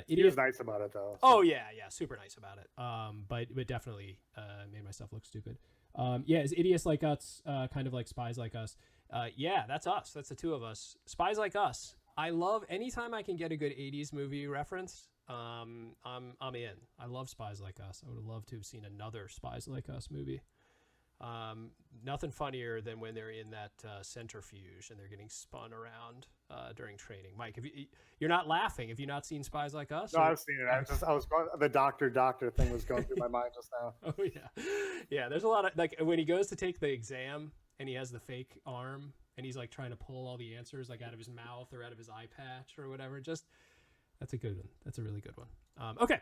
He was nice about it though. So. Oh yeah, super nice about it. But definitely made myself look stupid. Is Idiots Like Us kind of like Spies Like Us? Yeah, that's us. That's the two of us. Spies Like Us. I love anytime I can get a good 80s movie reference. I'm in. I love Spies Like Us. I would have loved to have seen another Spies Like Us movie. Nothing funnier than when they're in that centrifuge and they're getting spun around during training. Mike, you're not laughing. Have you not seen Spies Like Us? No, I've seen it. I was going, the doctor thing was going through my mind just now. Oh yeah. There's a lot of like when he goes to take the exam and he has the fake arm and he's like trying to pull all the answers like out of his mouth or out of his eye patch or whatever. Just that's a good one. That's a really good one. Okay,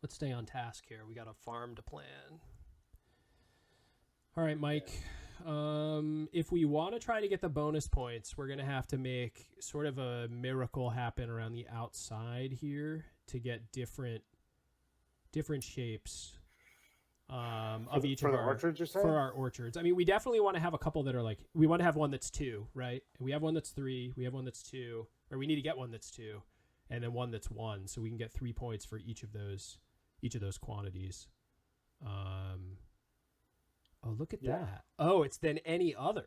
let's stay on task here. We got a farm to plan. All right, Mike. If we want to try to get the bonus points, we're going to have to make sort of a miracle happen around the outside here to get different shapes of each of our orchards, you're saying? For our orchards. I mean, we definitely want to have a couple that are like, we want to have one that's 2, right? And we have one that's 3. We have one that's 2, or we need to get one that's 2, and then one that's 1, so we can get 3 points for each of those quantities. Oh, look at that. Oh, it's then any other.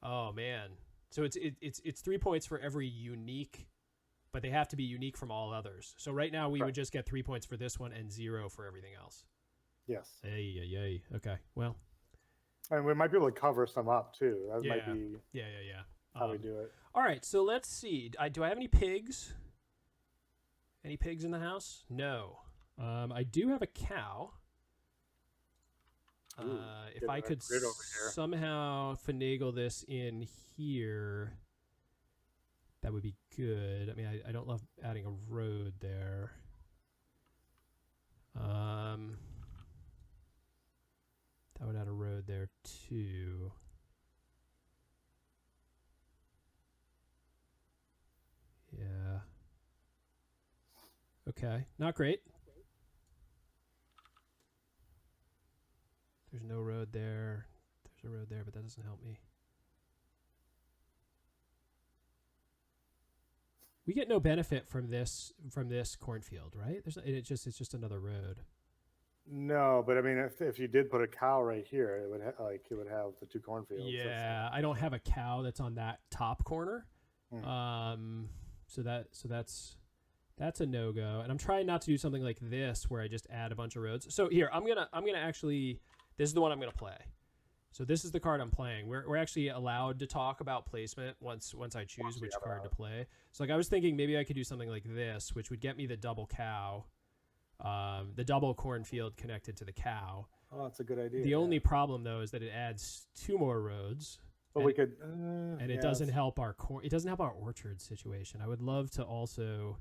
Oh man. So it's 3 points for every unique, but they have to be unique from all others. So right now we would just get 3 points for this one and 0 for everything else. Yes. Yay. Okay. Well. And we might be able to cover some up too. That might be how we do it. All right. So let's see. Do I have any pigs? Any pigs in the house? No. I do have a cow. If I could somehow finagle this in here, that would be good. I mean, I don't love adding a road there. That would add a road there too. Yeah. Okay, not great. There's no road there. There's a road there, but that doesn't help me. We get no benefit from this cornfield, right? It's just another road. No, but I mean, if you did put a cow right here, it would have the 2 cornfields. Yeah, I don't have a cow that's on that top corner. So that's a no-go. And I'm trying not to do something like this where I just add a bunch of roads. So here, I'm gonna actually. This is the one I'm going to play. So this is the card I'm playing. We're actually allowed to talk about placement once I choose which card to play. So like I was thinking maybe I could do something like this, which would get me the double cow, the double cornfield connected to the cow. Oh, that's a good idea. The only problem though is that it adds 2 more roads. But we could, and it doesn't help our orchard situation. I would love to also,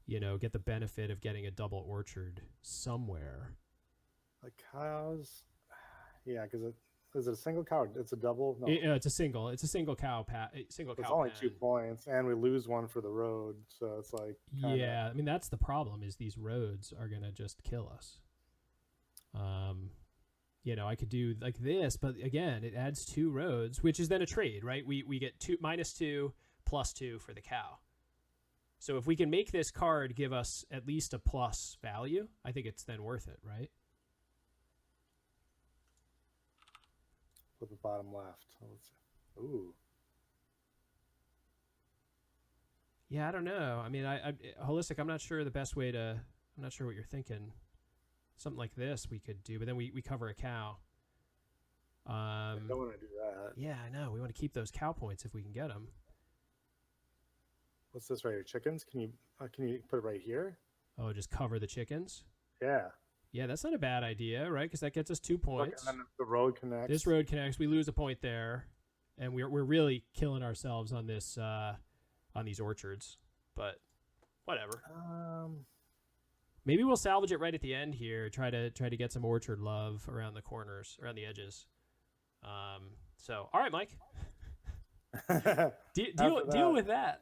get the benefit of getting a double orchard somewhere. Like cows. Yeah, because is it a single cow? It's a double. No. It's a single. It's a single cow. It's only 2 points, and we lose one for the road, so it's like. Yeah, I mean that's the problem. Is these roads are gonna just kill us. you know, I could do like this, but again, it adds 2 roads, which is then a trade, right? We get -2 +2 for the cow. So if we can make this card give us at least a plus value, I think it's then worth it, right? Flip the bottom left. Ooh. Yeah, I don't know. I mean, I holistic. I'm not sure the best way to. I'm not sure what you're thinking. Something like this we could do, but then we cover a cow. I don't want to do that. Yeah, I know. We want to keep those cow points if we can get them. What's this right here? Chickens? Can you put it right here? Oh, just cover the chickens? Yeah. Yeah, that's not a bad idea, right? Because that gets us 2 points. Look, and then the road connects. This road connects. We lose a point there, and we're really killing ourselves on this on these orchards. But whatever. Maybe we'll salvage it right at the end here. Try to get some orchard love around the corners, around the edges. So all right, Mike. Deal with that.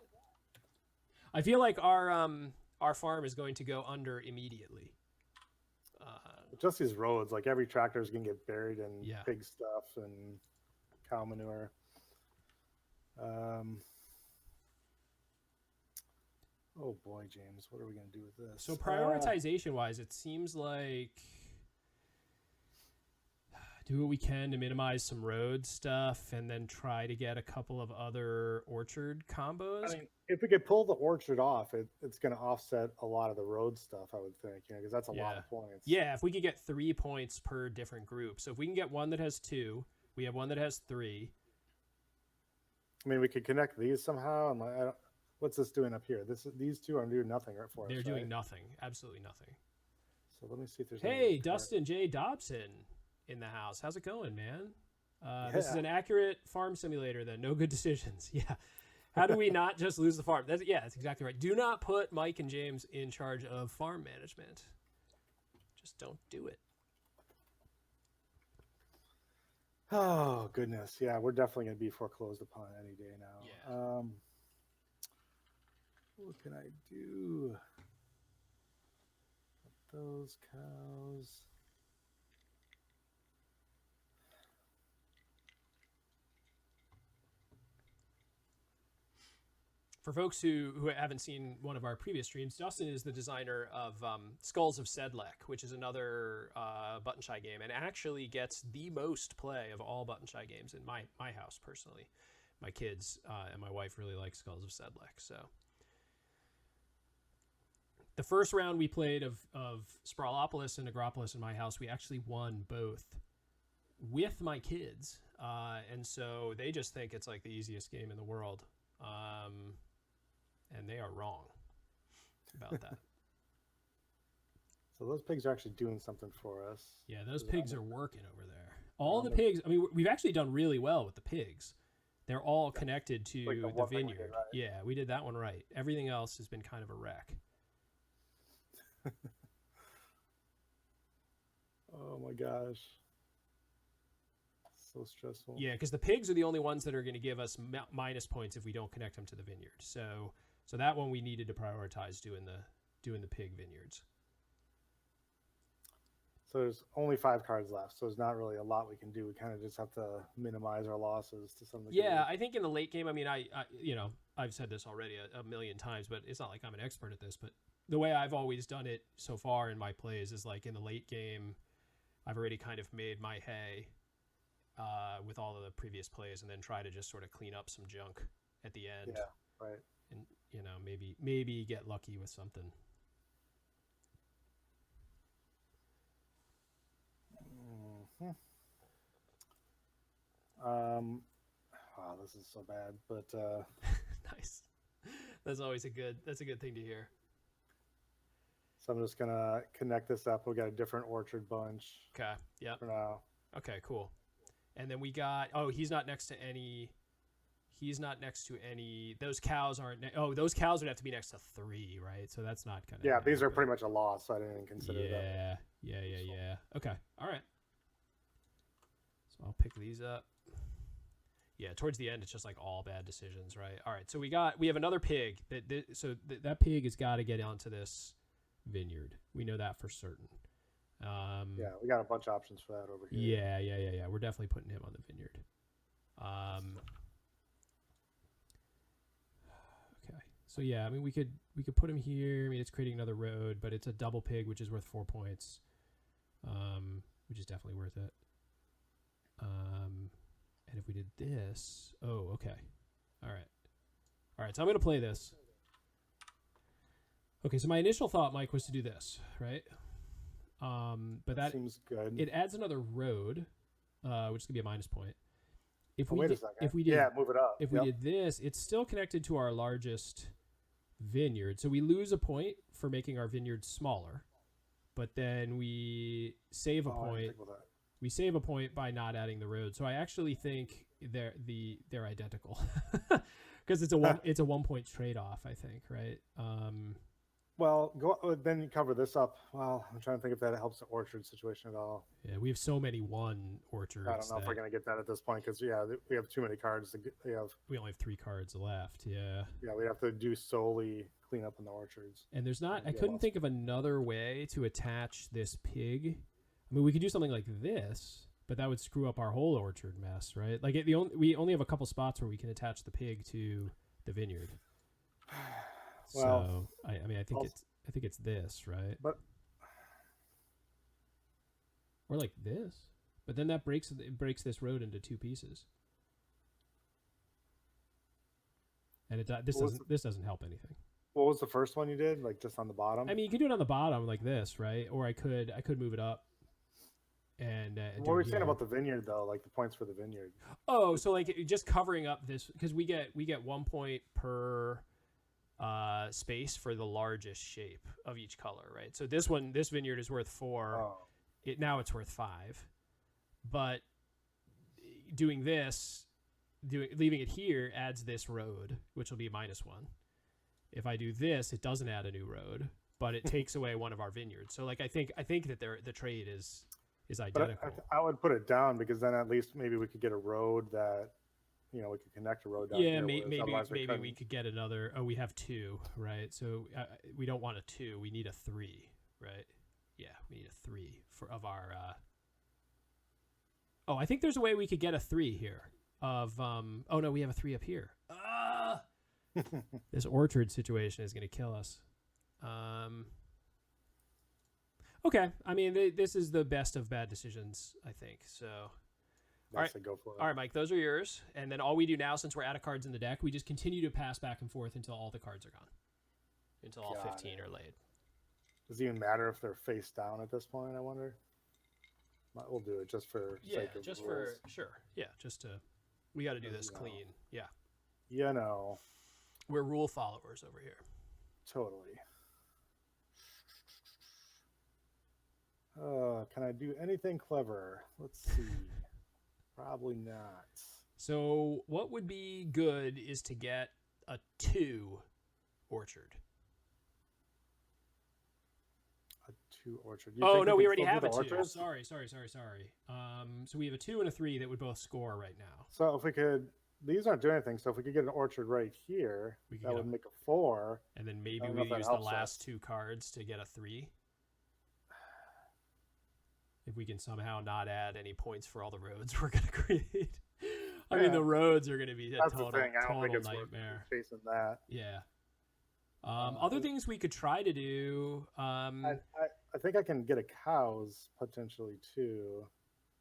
I feel like our farm is going to go under immediately. Just these roads, like every tractor is going to get buried in pig stuff and cow manure. Oh boy, James, what are we going to do with this? So prioritization-wise, it seems like do what we can to minimize some road stuff and then try to get a couple of other orchard combos. I mean, if we could pull the orchard off, it's going to offset a lot of the road stuff, I would think, because that's a lot of points. Yeah, if we could get 3 points per different group. So if we can get one that has 2, we have one that has 3. I mean, we could connect these somehow. And what's this doing up here? These 2 are doing nothing for us. They're doing nothing, absolutely nothing. So let me see if there's. Hey, Dustin J. Dobson in the house. How's it going, man? This is an accurate farm simulator then. No good decisions. Yeah. How do we not just lose the farm? That's exactly right. Do not put Mike and James in charge of farm management. Just don't do it. Oh, goodness. Yeah, we're definitely going to be foreclosed upon any day now. Yeah. What can I do? Those cows. For folks who haven't seen one of our previous streams, Dustin is the designer of Skulls of Sedlec, which is another Button Shy game, and actually gets the most play of all Button Shy games in my house, personally. My kids and my wife really like Skulls of Sedlec. So the first round we played of Sprawlopolis and Agropolis in my house, we actually won both with my kids. And so they just think it's like the easiest game in the world. And they are wrong about that. So those pigs are actually doing something for us. Yeah, those pigs are working over there. All the pigs, I mean, we've actually done really well with the pigs. They're all connected to like the vineyard. Did, right? Yeah, we did that one right. Everything else has been kind of a wreck. Oh my gosh. So stressful. Yeah, because the pigs are the only ones that are going to give us minus points if we don't connect them to the vineyard. So that one we needed to prioritize doing the pig vineyards. So there's only 5 cards left, so there's not really a lot we can do. We kind of just have to minimize our losses to some degree. Yeah, I think in the late game, I mean, I I've said this already a million times, but it's not like I'm an expert at this. But the way I've always done it so far in my plays is like in the late game, I've already kind of made my hay with all of the previous plays, and then try to just sort of clean up some junk at the end. Yeah, right. And maybe get lucky with something. Wow, this is so bad, but nice. That's always a good thing to hear. So I'm just gonna connect this up. We got a different orchard bunch. Okay. Yeah. For now. Okay. Cool. And then we got. Oh, he's not next to any. Those cows aren't. Those cows would have to be next to 3, right? So that's not gonna. Yeah, these are pretty much a loss. So I didn't even consider that. Yeah. Okay. All right. So I'll pick these up. Yeah, towards the end, it's just like all bad decisions, right? All right, so we have another pig. That pig has got to get onto this vineyard. We know that for certain. Yeah, we got a bunch of options for that over here. Yeah. We're definitely putting him on the vineyard. Okay. So yeah, I mean, we could put him here. I mean, it's creating another road, but it's a double pig, which is worth 4 points, which is definitely worth it. And if we did this, okay. All right. So I'm gonna play this. Okay. So my initial thought, Mike, was to do this, right? But that seems good. It adds another road, which is gonna be a minus point. If we wait a second. If we did, yeah, move it up. If we did this, it's still connected to our largest vineyard, so we lose a point for making our vineyard smaller, but then we save a point. We save a point by not adding the road. So I actually think they're identical because it's a 1 point trade off. I think, right? Well, then you cover this up. Well, I'm trying to think if that helps the orchard situation at all. Yeah, we have so many 1 orchards. I don't know if we're gonna get that at this point because we have too many cards to get. We only have 3 cards left. Yeah. Yeah, we have to do solely clean up in the orchards. And there's not. I couldn't think of another way to attach this pig. I mean, we could do something like this, but that would screw up our whole orchard mess, right? Like we only have a couple spots where we can attach the pig to the vineyard. Well, so I think it's this, right? But or like this, but then that breaks this road into 2 pieces, and this doesn't help anything. What was the first one you did? Like just on the bottom? I mean, you could do it on the bottom like this, right? Or I could move it up. And what were you saying about the vineyard though? Like the points for the vineyard? Oh, so like just covering up this because we get 1 point per space for the largest shape of each color, right? So this vineyard is worth 4. Oh. Now it's worth 5. But doing this, leaving it here adds this road, which will be -1. If I do this, it doesn't add a new road, but it takes away one of our vineyards. So like I think that the trade is identical. But I would put it down because then at least maybe we could get a road that, we could connect a road down. Yeah, maybe we could get another. Oh, we have 2, right? So we don't want a 2. We need a 3, right? Yeah, we need a 3 of our. Oh, I think there's a way we could get a 3 here. Oh no, we have a 3 up here. This orchard situation is going to kill us. Okay, I mean, this is the best of bad decisions, I think. So, all right, go for it. All right, Mike, those are yours. And then all we do now, since we're out of cards in the deck, we just continue to pass back and forth until all the cards are gone, until all 15 are laid. Does it even matter if they're face down at this point? I wonder. We'll do it just for sake of rules. Sure. Yeah, we got to do this clean. Yeah. We're rule followers over here. Totally. Can I do anything clever? Let's see. Probably not. So what would be good is to get a 2 orchard. A 2 orchard. Oh, no, we already have a 2. Sorry. So we have a 2 and a 3 that would both score right now. So if we could... These aren't doing anything, so if we could get an orchard right here, that would make a 4. And then maybe we use the last 2 cards to get a 3. If we can somehow not add any points for all the roads we're going to create. I mean, the roads are going to be a total nightmare. Chasing that. Yeah. Other things we could try to do. I think I can get a cows potentially too.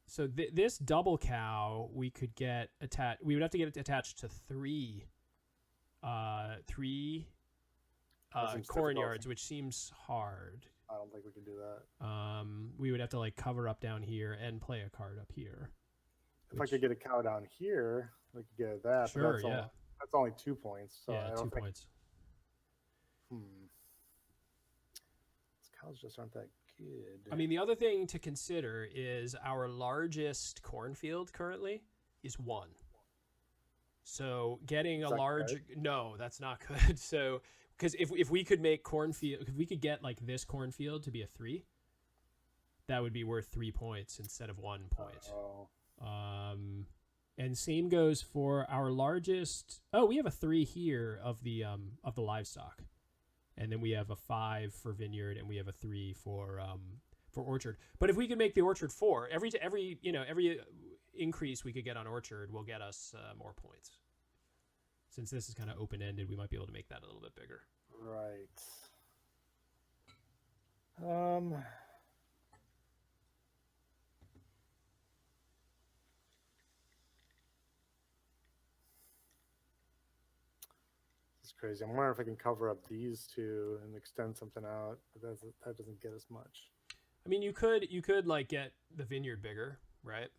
So this double cow we could get attached. We would have to get it attached to 3 corn yards, which seems hard. I don't think we can do that. We would have to cover up down here and play a card up here. If I could get a cow down here, we could get that. Sure, but that's only 2 points. So yeah, 2 points. These cows just aren't that good. I mean, the other thing to consider is our largest cornfield currently is 1. So getting a large... Good? No, that's not good. So... Because if we could make cornfield, if we could get this cornfield to be a 3, that would be worth 3 points instead of 1 point. And same goes for our largest. Oh, we have a 3 here of the livestock, and then we have a 5 for vineyard, and we have a 3 for for orchard. But if we could make the orchard 4, every increase we could get on orchard will get us more points. Since this is kind of open-ended, we might be able to make that a little bit bigger. Right. It's crazy. I'm wondering if I can cover up these two and extend something out, but that doesn't get us much. I mean, you could like get the vineyard bigger, right?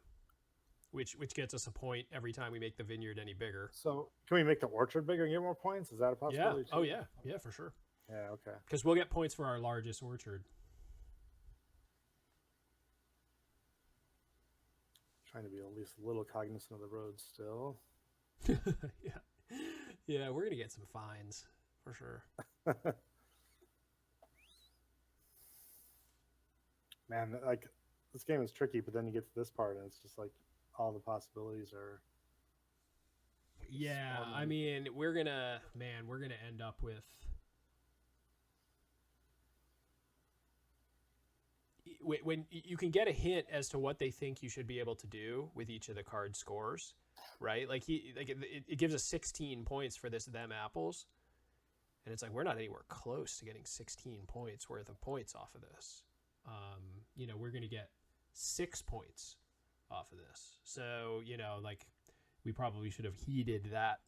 Which gets us a point every time we make the vineyard any bigger. So can we make the orchard bigger and get more points? Is that a possibility? Yeah. Oh yeah. Yeah, for sure. Yeah. Okay. Because we'll get points for our largest orchard. Trying to be at least a little cognizant of the road still. Yeah. Yeah, we're gonna get some fines for sure. Man, like this game is tricky, but then you get to this part and it's just like all the possibilities are. Yeah, I mean, we're gonna end up with when you can get a hint as to what they think you should be able to do with each of the card scores, right? Like it gives us 16 points for this them apples, and it's like we're not anywhere close to getting 16 points worth of points off of this. We're gonna get 6 points off of this, so like we probably should have heeded that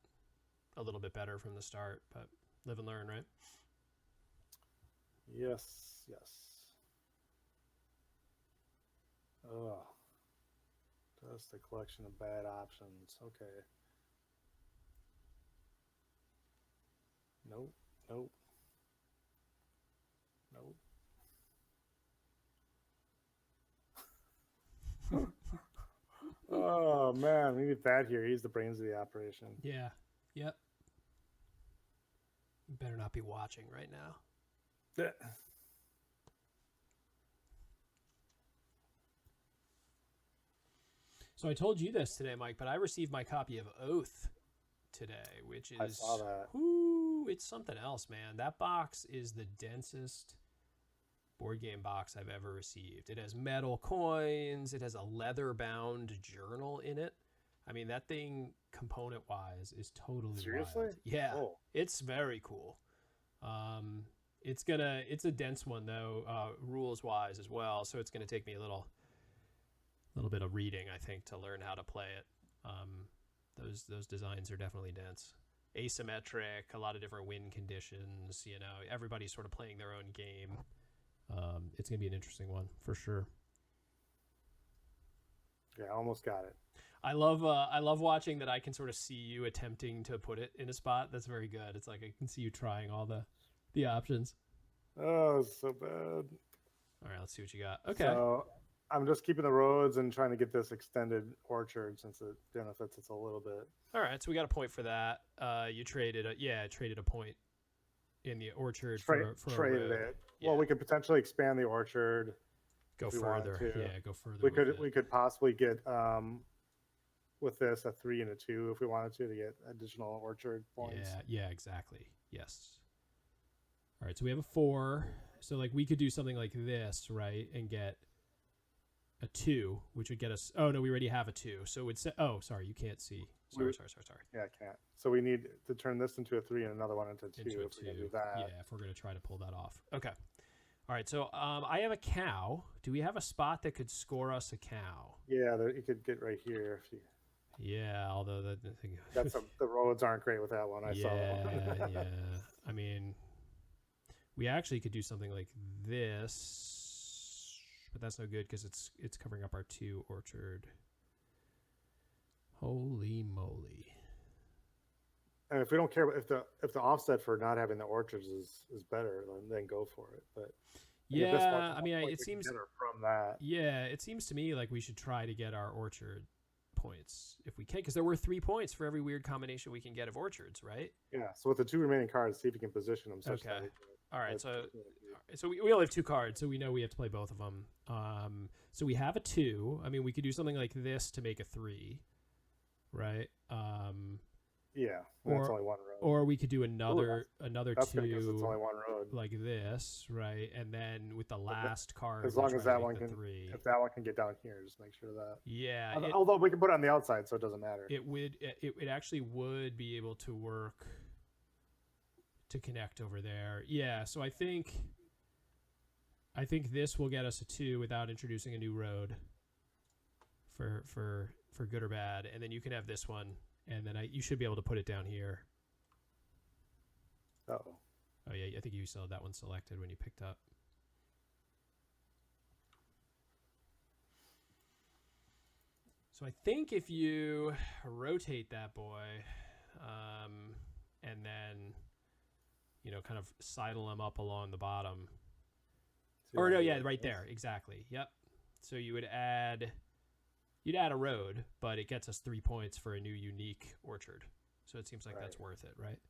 a little bit better from the start, but live and learn, right? Yes. Oh, just a collection of bad options. Okay. Nope. Oh man, we need that here. He's the brains of the operation. Yeah. Yep. You better not be watching right now. Yeah. So I told you this today, Mike, but I received my copy of Oath today, which is... I saw that. Whoo, it's something else, man. That box is the densest board game box I've ever received. It has metal coins. It has a leather-bound journal in it. I mean, that thing, component-wise, is totally Seriously? wild. Yeah, cool. It's very cool. It's a dense one, though, rules-wise as well, so it's going to take me a little bit of reading, I think, to learn how to play it. Those designs are definitely dense. Asymmetric, a lot of different win conditions, everybody's sort of playing their own game. It's going to be an interesting one, for sure. Yeah, I almost got it. I love watching that I can sort of see you attempting to put it in a spot. That's very good. It's like I can see you trying all the options. Oh, it's so bad. All right, let's see what you got. Okay. So I'm just keeping the roads and trying to get this extended orchard since it benefits us a little bit. All right, so we got a point for that. You traded a point in the orchard for traded it. Yeah. Well, we could potentially expand the orchard. Go further. Yeah, go further. We could possibly get with this a 3 and a 2 if we wanted to get additional orchard points. Yeah, exactly. Yes. All right, so we have a 4. So like we could do something like this, right, and get a 2, which would get us. Oh no, we already have a 2. So it would say. Oh, sorry, you can't see. Sorry. Yeah, I can't. So we need to turn this into a 3 and another one into 2. If we're gonna do that. Yeah, if we're gonna try to pull that off. Okay. All right. So I have a cow. Do we have a spot that could score us a cow? Yeah, you could get right here if you. Yeah, although the the roads aren't great with that one. I saw. Yeah. I mean, we actually could do something like this, but that's no good because it's covering up our 2 orchard. Holy moly! And if we don't care, if the offset for not having the orchards is better, then go for it. But yeah, I mean, it seems from that. Yeah, it seems to me like we should try to get our orchard points if we can, because there were 3 points for every weird combination we can get of orchards, right? Yeah. So with the 2 remaining cards, see if you can position them. Such that all right. So we only have 2 cards, so we know we have to play both of them. So we have a 2. I mean, we could do something like this to make a 3, right? Yeah, that's only one road. Or we could do another that's two. Good because it's only one road. Like this, right? And then with the last card, as long as that one can, three. if that one can get down here, just make sure that. Yeah. Although we can put it on the outside, so it doesn't matter. It actually would be able to work to connect over there. Yeah. So I think this will get us a 2 without introducing a new road. For good or bad, and then you can have this one, and then you should be able to put it down here. Oh yeah, I think you still had that one selected when you picked up. So I think if you rotate that boy, and then kind of sidle them up along the bottom. Or no, yeah, right there, exactly. Yep. So you would add. You'd add a road, but it gets us 3 points for a new unique orchard. So it seems like that's worth it, right?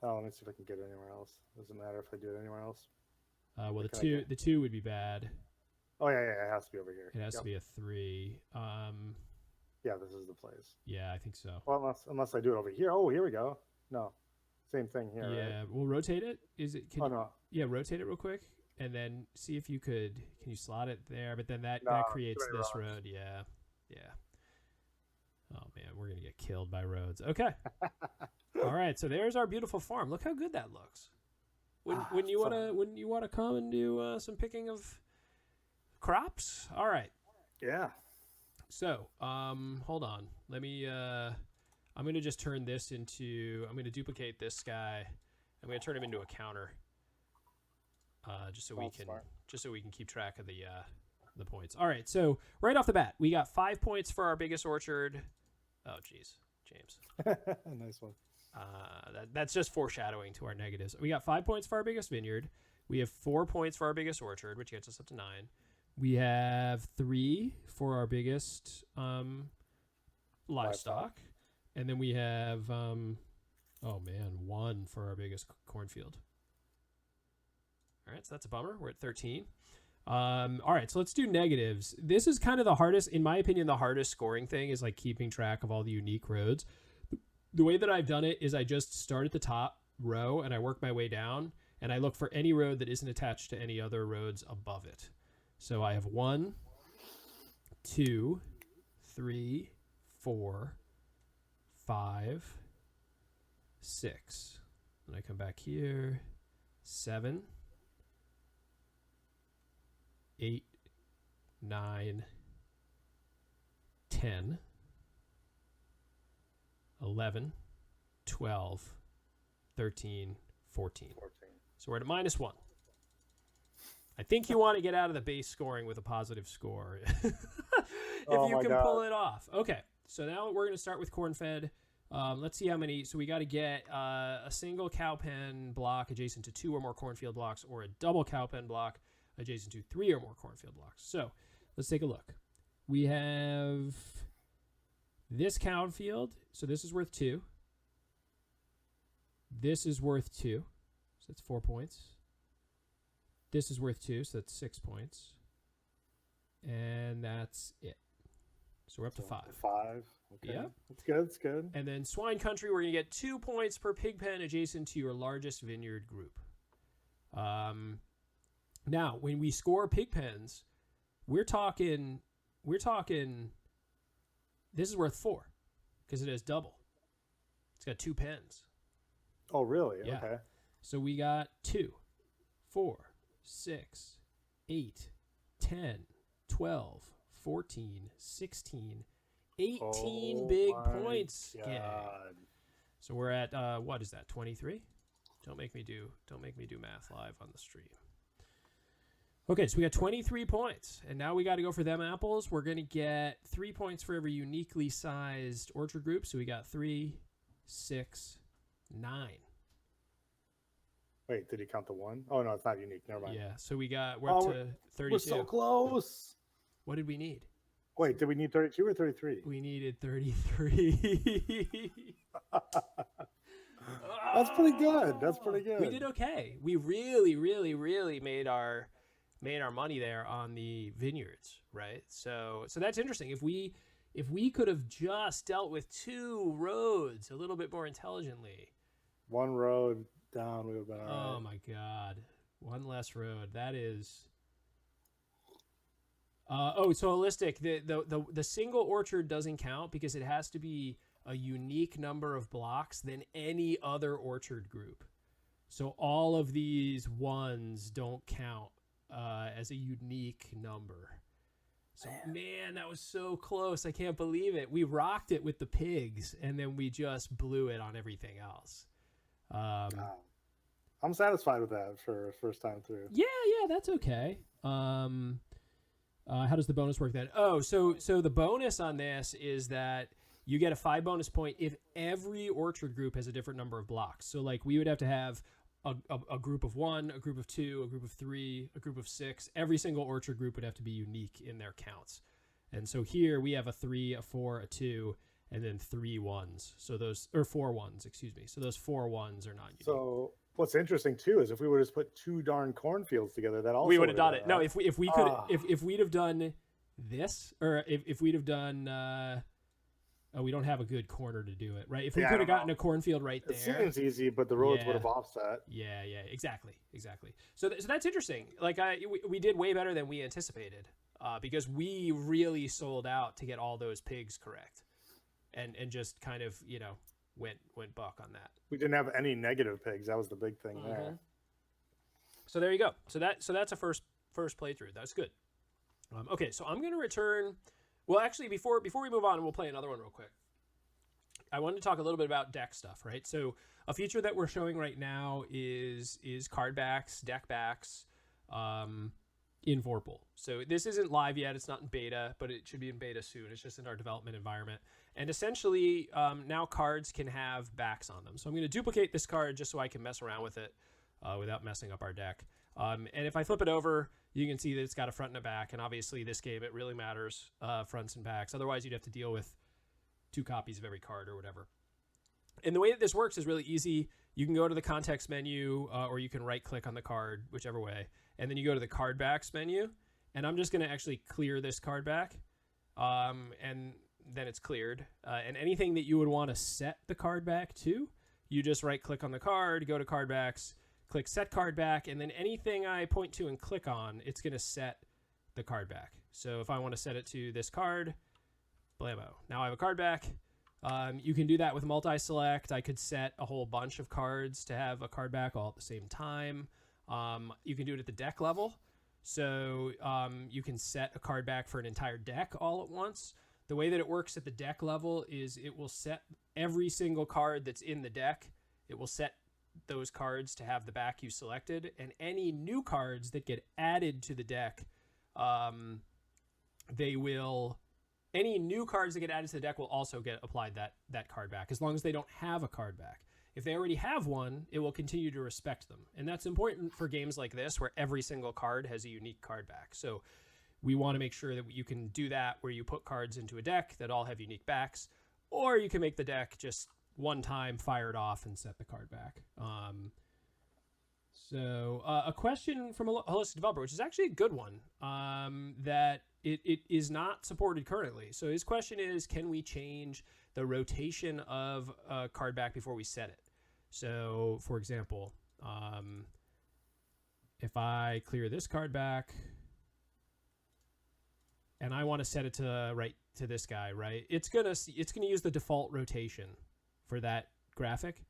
Oh, let me see if I can get it anywhere else. Doesn't matter if I do it anywhere else. Well, the two would be bad. Oh yeah, it has to be over here. It has to be a 3. Yeah, this is the place. Yeah, I think so. Well, unless I do it over here. Oh, here we go. No, same thing here. Yeah, right? we'll rotate it. No. Yeah, rotate it real quick, and then see if you can you slot it there? But then that creates this road. Yeah. Oh man, we're gonna get killed by roads. Okay. All right, so there's our beautiful farm. Look how good that looks. Wouldn't you wanna come and do some picking of crops? All right. Yeah. So hold on. Let me. I'm gonna just turn this into. I'm gonna duplicate this guy. I'm gonna turn him into a counter. Just so we can keep track of the points. All right, so right off the bat, we got 5 points for our biggest orchard. Oh, geez, James. Nice one. That's just foreshadowing to our negatives. We got 5 points for our biggest vineyard. We have 4 points for our biggest orchard, which gets us up to 9. We have 3 for our biggest livestock. And then we have, 1 for our biggest cornfield. All right, so that's a bummer. We're at 13. All right, so let's do negatives. This is kind of the hardest, in my opinion, the hardest scoring thing is like keeping track of all the unique roads. The way that I've done it is I just start at the top row and I work my way down and I look for any road that isn't attached to any other roads above it. So I have 1, 2, 3, 4, 5, 6. And I come back here, 7, 8, 9, 10, 11, 12, 13, 14. So we're at a -1. I think you want to get out of the base scoring with a positive score if you can pull it off. Okay, so now we're going to start with corn-fed. Let's see how many. So we got to get a single cow pen block adjacent to 2 or more cornfield blocks, or a double cow pen block adjacent to 3 or more cornfield blocks. So let's take a look. We have this cow field. So this is worth 2. This is worth 2. So that's 4 points. This is worth 2. So that's 6 points. And that's it. So we're up to 5. 5. Okay. Yep. That's good. That's good. And then swine country, we're going to get 2 points per pig pen adjacent to your largest vineyard group. Now, when we score pig pens, we're talking, this is worth 4 because it has double. It's got 2 pens. Oh, really? Yeah. Okay. So we got 2, 4, 6, 8, 10, 12, 14, 16, 18 big points. God. Yeah. So we're at, what is that, 23? Don't make me do math live on the stream. Okay, so we got 23 points, and now we got to go for them apples. We're going to get 3 points for every uniquely sized orchard group. So we got 3, 6, 9. Wait, did he count the 1? Oh, no, it's not unique. Never mind. Yeah, so we're up to 32. We're so close. What did we need? Wait, did we need 32 or 33? We needed 33. That's pretty good. That's pretty good. We did okay. We really, really, really made our money there on the vineyards, right? So that's interesting. If we if we could have just dealt with 2 roads a little bit more intelligently. One road down, we would have been all right. Oh my God. One less road. That is... so holistic. The single orchard doesn't count because it has to be a unique number of blocks than any other orchard group. So all of these ones don't count as a unique number. So man, that was so close. I can't believe it. We rocked it with the pigs, and then we just blew it on everything else. I'm satisfied with that for first time through. Yeah, that's okay. How does the bonus work then? Oh, so the bonus on this is that you get a 5 bonus point if every orchard group has a different number of blocks. So like we would have to have a group of 1, a group of 2, a group of 3, a group of 6. Every single orchard group would have to be unique in their counts. And so here we have a 3, a 4, a 2, and then 3 ones. So those, or 4 ones, excuse me. So those 4 ones are not unique. So what's interesting too is if we would have just put 2 darn cornfields together, that also we would have done it. No, if we could, if we'd have done this, or if we'd have done, we don't have a good corner to do it, right? If we could have gotten a cornfield right there. It seems easy, but the roads would have offset. Yeah, exactly. So that's interesting. Like we did way better than we anticipated, because we really sold out to get all those pigs correct, and just kind of went buck on that. We didn't have any negative pigs. That was the big thing there. So there you go. So that's a first playthrough. That's good. Okay, so I'm gonna return. Well, actually, before we move on, we'll play another one real quick. I wanted to talk a little bit about deck stuff, right? So a feature that we're showing right now is card backs, deck backs, in Vorpal. So this isn't live yet. It's not in beta, but it should be in beta soon. It's just in our development environment. And essentially, now cards can have backs on them. So I'm going to duplicate this card just so I can mess around with it without messing up our deck. And if I flip it over, you can see that it's got a front and a back. And obviously, this game, it really matters, fronts and backs. Otherwise, you'd have to deal with 2 copies of every card or whatever. And the way that this works is really easy. You can go to the context menu, or you can right-click on the card, whichever way. And then you go to the card backs menu. And I'm just going to actually clear this card back. And then it's cleared. And anything that you would want to set the card back to, you just right-click on the card, go to card backs, click set card back, and then anything I point to and click on, it's going to set the card back. So if I want to set it to this card, blammo. Now I have a card back. You can do that with multi-select. I could set a whole bunch of cards to have a card back all at the same time. You can do it at the deck level. So you can set a card back for an entire deck all at once. The way that it works at the deck level is it will set every single card that's in the deck. It will set those cards to have the back you selected, and any new cards that get added to the deck, any new cards that get added to the deck will also get applied that card back, as long as they don't have a card back. If they already have one, it will continue to respect them. And that's important for games like this, where every single card has a unique card back. So we want to make sure that you can do that, where you put cards into a deck that all have unique backs, or you can make the deck just one time, fire it off, and set the card back. A question from a holistic developer, which is actually a good one, that it is not supported currently. So his question is, can we change the rotation of a card back before we set it? So, for example, if I clear this card back and I want to set it to this guy, right? It's gonna use the default rotation for that graphic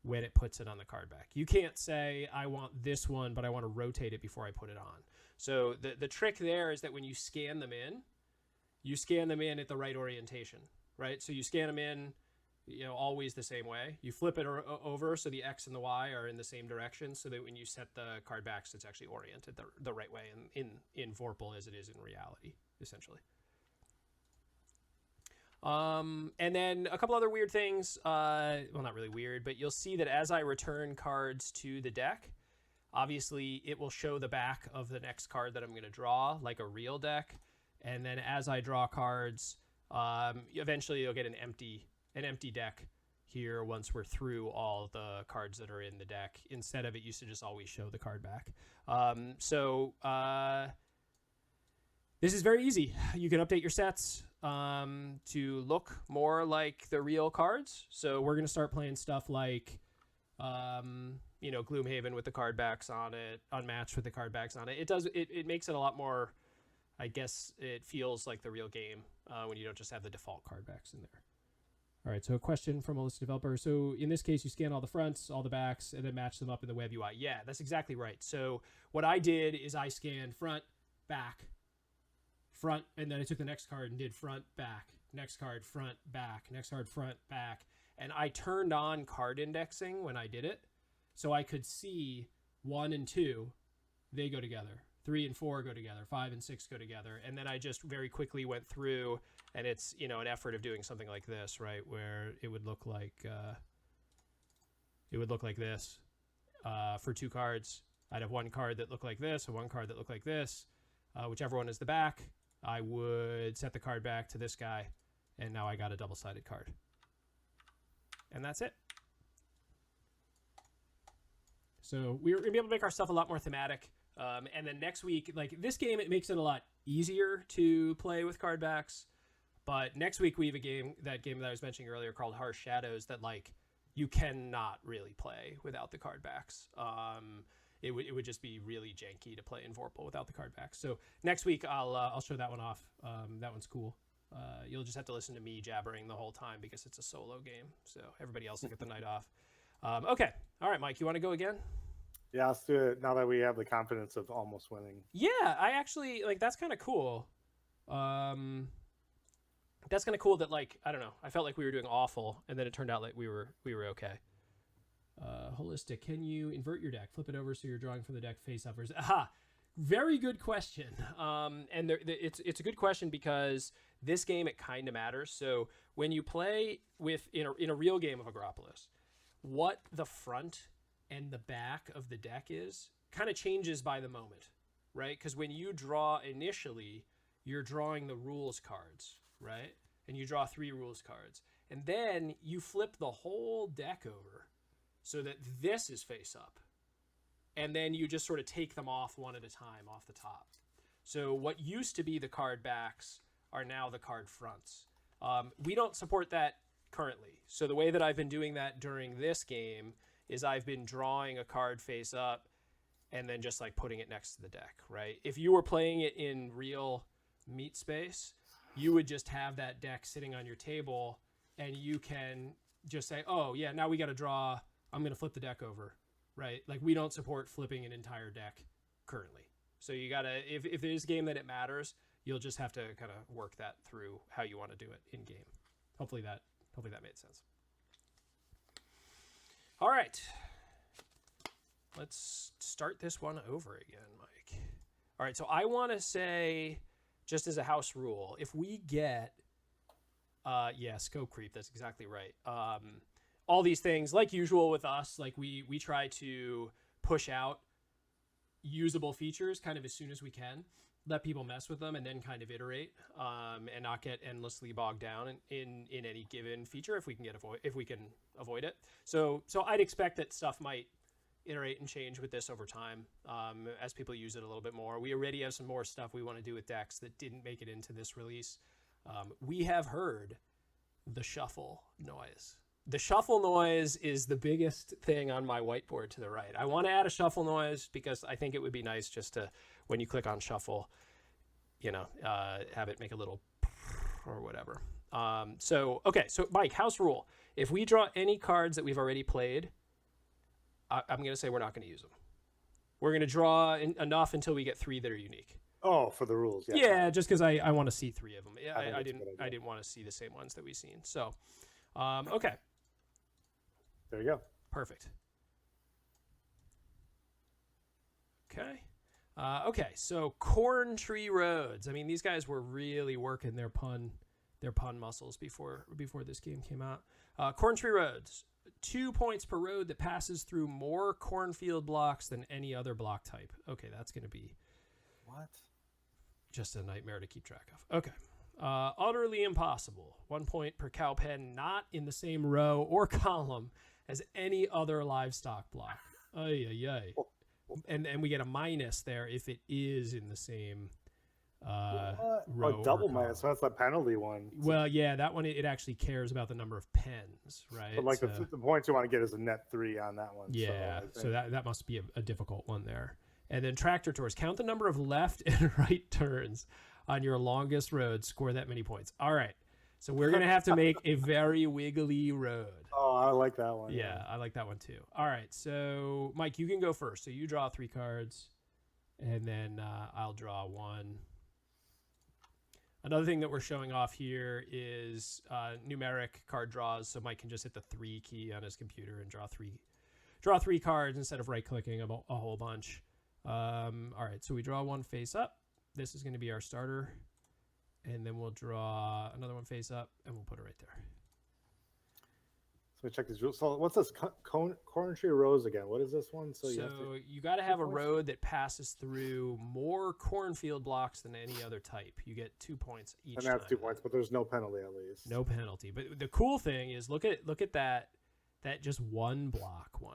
when it puts it on the card back. You can't say, I want this one, but I want to rotate it before I put it on. So the trick there is that when you scan them in at the right orientation, right? So you scan them in, always the same way. You flip it over so the X and the Y are in the same direction, so that when you set the card backs, it's actually oriented the right way in Vorpal as it is in reality, essentially. And then a couple other weird things, well, not really weird, but you'll see that as I return cards to the deck, obviously it will show the back of the next card that I'm going to draw, like a real deck. And then as I draw cards, eventually you'll get an empty deck here once we're through all the cards that are in the deck. Instead of, it used to just always show the card back. This is very easy. You can update your sets. to look more like the real cards. So we're going to start playing stuff like, Gloomhaven with the card backs on it, Unmatched with the card backs on it. It makes it a lot more, I guess it feels like the real game when you don't just have the default card backs in there. All right, so a question from a list developer. So in this case, you scan all the fronts, all the backs, and then match them up in the web UI. Yeah, that's exactly right. So what I did is I scanned front, back, front, and then I took the next card and did front, back, next card, front, back, next card, front, back. And I turned on card indexing when I did it. So I could see 1 and 2, they go together. 3 and 4 go together. 5 and 6 go together. And then I just very quickly went through, and it's, an effort of doing something like this, right? Where it would look like, this for 2 cards. I'd have 1 card that looked like this and 1 card that looked like this. Whichever one is the back, I would set the card back to this guy. And now I got a double-sided card. And that's it. So we're going to be able to make our stuff a lot more thematic. And then next week, like this game, it makes it a lot easier to play with card backs. But next week we have that game that I was mentioning earlier called Harsh Shadows that like you cannot really play without the card backs. It would just be really janky to play in Vorpal without the card backs. So next week I'll show that one off. That one's cool. You'll just have to listen to me jabbering the whole time because it's a solo game. So everybody else will get the night off. Okay. All right, Mike, you want to go again? Yeah, let's do it now that we have the confidence of almost winning. Yeah, I actually, that's kind of cool. That's kind of cool that, I don't know, I felt like we were doing awful, and then it turned out like we were okay. Holistic, can you invert your deck? Flip it over so you're drawing from the deck face uppers. Aha! Very good question. And it's a good question because this game, it kind of matters. So when you play in a real game of Agropolis, what the front and the back of the deck is kind of changes by the moment, right? Because when you draw initially, you're drawing the rules cards, right? And you draw 3 rules cards. And then you flip the whole deck over so that this is face up. And then you just sort of take them off one at a time off the top. So what used to be the card backs are now the card fronts. We don't support that currently. So the way that I've been doing that during this game is I've been drawing a card face up and then just like putting it next to the deck, right? If you were playing it in real meat space, you would just have that deck sitting on your table and you can just say, oh yeah, now we got to draw, I'm going to flip the deck over, right? Like we don't support flipping an entire deck currently. So you got to, if there's a game that it matters, you'll just have to kind of work that through how you want to do it in game. Hopefully that made sense. All right, let's start this one over again, Mike. All right, so I want to say, just as a house rule, if we get, scope creep, that's exactly right. All these things, like usual with us, like we try to push out usable features kind of as soon as we can, let people mess with them, and then kind of iterate and not get endlessly bogged down in any given feature if we can avoid it. So I'd expect that stuff might iterate and change with this over time as people use it a little bit more. We already have some more stuff we want to do with decks that didn't make it into this release. We have heard the shuffle noise. The shuffle noise is the biggest thing on my whiteboard to the right. I want to add a shuffle noise because I think it would be nice just to, when you click on shuffle, have it make a little or whatever. So Mike, house rule. If we draw any cards that we've already played, I'm going to say we're not going to use them. We're going to draw enough until we get 3 that are unique. Oh, for the rules. Yeah, yeah, just because I want to see 3 of them. I didn't want to see the same ones that we've seen. So, okay. There you go. Perfect. Okay. Okay, so Corn Tree Roads. I mean, these guys were really working their pun muscles before this game came out. Corn Tree Roads. 2 points per road that passes through more cornfield blocks than any other block type. Okay, that's going to be what? Just a nightmare to keep track of. Okay. Utterly impossible. 1 point per cow pen, not in the same row or column as any other livestock block. Ay, ay, ay. And we get a minus there if it is in the same row. Double my, so that's a penalty one. Well, yeah, that one, it actually cares about the number of pens, right? But like the points you want to get is a net 3 on that one. Yeah, so that must be a difficult one there. And then tractor tours. Count the number of left and right turns on your longest road. Score that many points. All right. So we're going to have to make a very wiggly road. Oh, I like that one. Yeah, I like that one too. All right. So, Mike, you can go first. So you draw 3 cards, and then I'll draw 1. Another thing that we're showing off here is numeric card draws. So Mike can just hit the 3 key on his computer and draw three cards instead of right-clicking a whole bunch. All right. So we draw 1 face up. This is going to be our starter. And then we'll draw another one face up, and we'll put it right there. So we check these rules. So what's this? Corn tree rows again. What is this one? So you got to have a road that passes through more cornfield blocks than any other type. You get 2 points each. And that's 2 points, but there's no penalty at least. No penalty. But the cool thing is, look at that just 1 block one.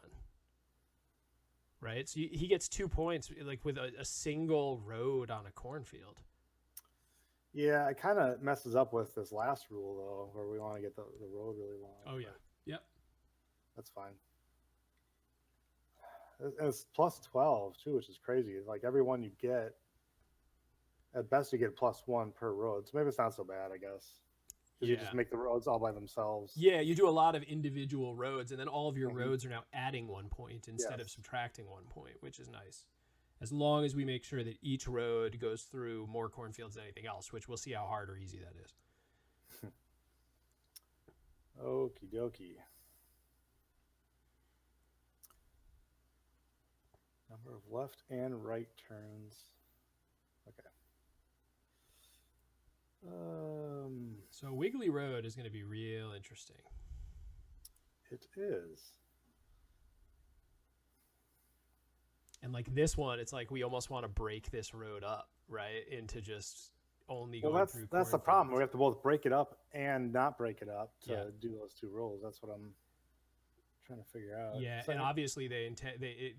Right? So he gets 2 points, like with a single road on a cornfield. Yeah, it kind of messes up with this last rule, though, where we want to get the road really long. Oh, yeah. Yep. That's fine. It's plus 12, too, which is crazy. It's like every one you get, at best you get plus 1 per road. So maybe it's not so bad, I guess. Because you just make the roads all by themselves. Yeah, you do a lot of individual roads, and then all of your roads are now adding 1 point instead of subtracting 1 point, which is nice. As long as we make sure that each road goes through more cornfields than anything else, which we'll see how hard or easy that is. Okie dokie. Number of left and right turns. Okay. So Wiggly Road is going to be real interesting. It is. And like this one, it's like we almost want to break this road up, right? Into just only going through. That's the problem. We have to both break it up and not break it up to do those 2 rolls. That's what I'm trying to figure out. Yeah, so, and obviously they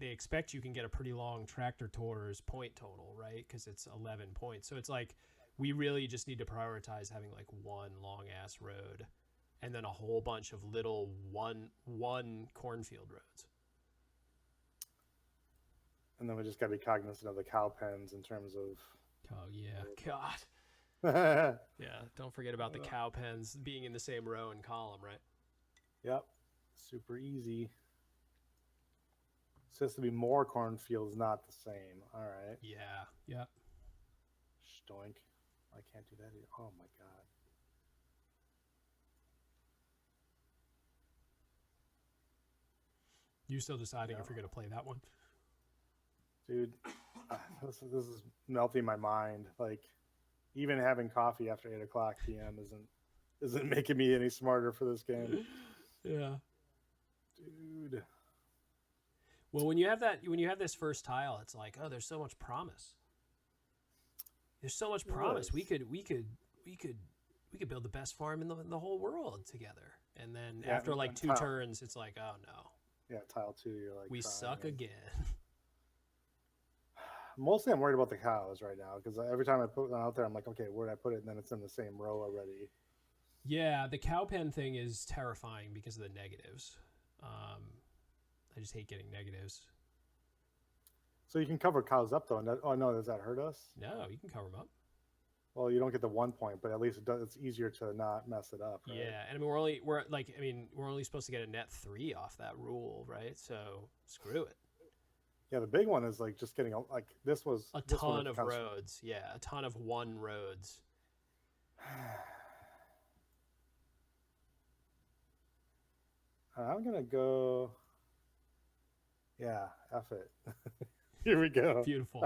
expect you can get a pretty long tractor tours point total, right? Because it's 11 points. So it's like we really just need to prioritize having like 1 long ass road, and then a whole bunch of little one cornfield roads. And then we just got to be cognizant of the cow pens in terms of... Oh, yeah. God. Yeah, don't forget about the cow pens being in the same row and column, right? Yep. Super easy. It's supposed to be more cornfields, not the same. All right. Yeah. Yep. Stoink. I can't do that either. Oh, my God. You still deciding if you're going to play that one? Dude, this is melting my mind. Like, even having coffee after 8:00 p.m. isn't making me any smarter for this game. Yeah, dude. Well, when you have this first tile, it's like, oh, there's so much promise. There's so much promise. We could build the best farm in the whole world together. And then after like 2 turns, it's like, oh no. Yeah, tile 2, you're like, we suck again. Mostly I'm worried about the cows right now, because every time I put one out there, I'm like, okay, where did I put it? And then it's in the same row already. Yeah, the cow pen thing is terrifying because of the negatives. I just hate getting negatives. So you can cover cows up, though. Oh, no, does that hurt us? No, you can cover them up. Well, you don't get the 1 point, but at least it's easier to not mess it up. Right? Yeah, and I mean, we're only supposed to get a net 3 off that rule, right? So screw it. Yeah, the big one is like just getting like this was a ton of roads. Yeah, a ton of 1 roads. I'm gonna go. Yeah, F it. Here we go. Beautiful.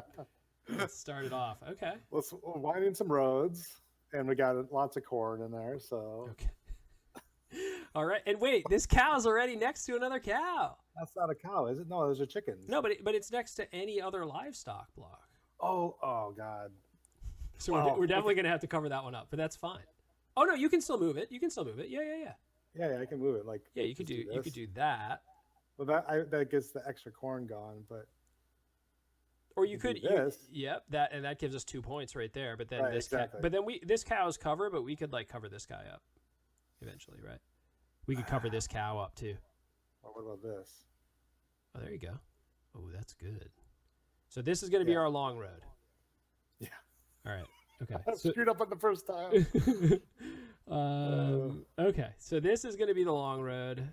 Let's start it off. Okay. Let's wind in some roads, and we got lots of corn in there. So. Okay. All right, and wait, this cow's already next to another cow. That's not a cow, is it? No, those are chickens. No, but it's next to any other livestock block. Oh God. So we're definitely gonna have to cover that one up, but that's fine. Oh no, you can still move it. Yeah. Yeah, I can move it. Like you could do that. Well, that gets the extra corn gone, but Or you could, this. Yep, that gives us 2 points right there. But then Right, this, exactly. but then this cow's cover, but we could like cover this guy up eventually, right? We could cover this cow up too. Or what about this? Oh, there you go. Oh, that's good. So this is going to be our long road. Yeah. All right. Okay. I screwed up on the first time. Okay. So this is going to be the long road.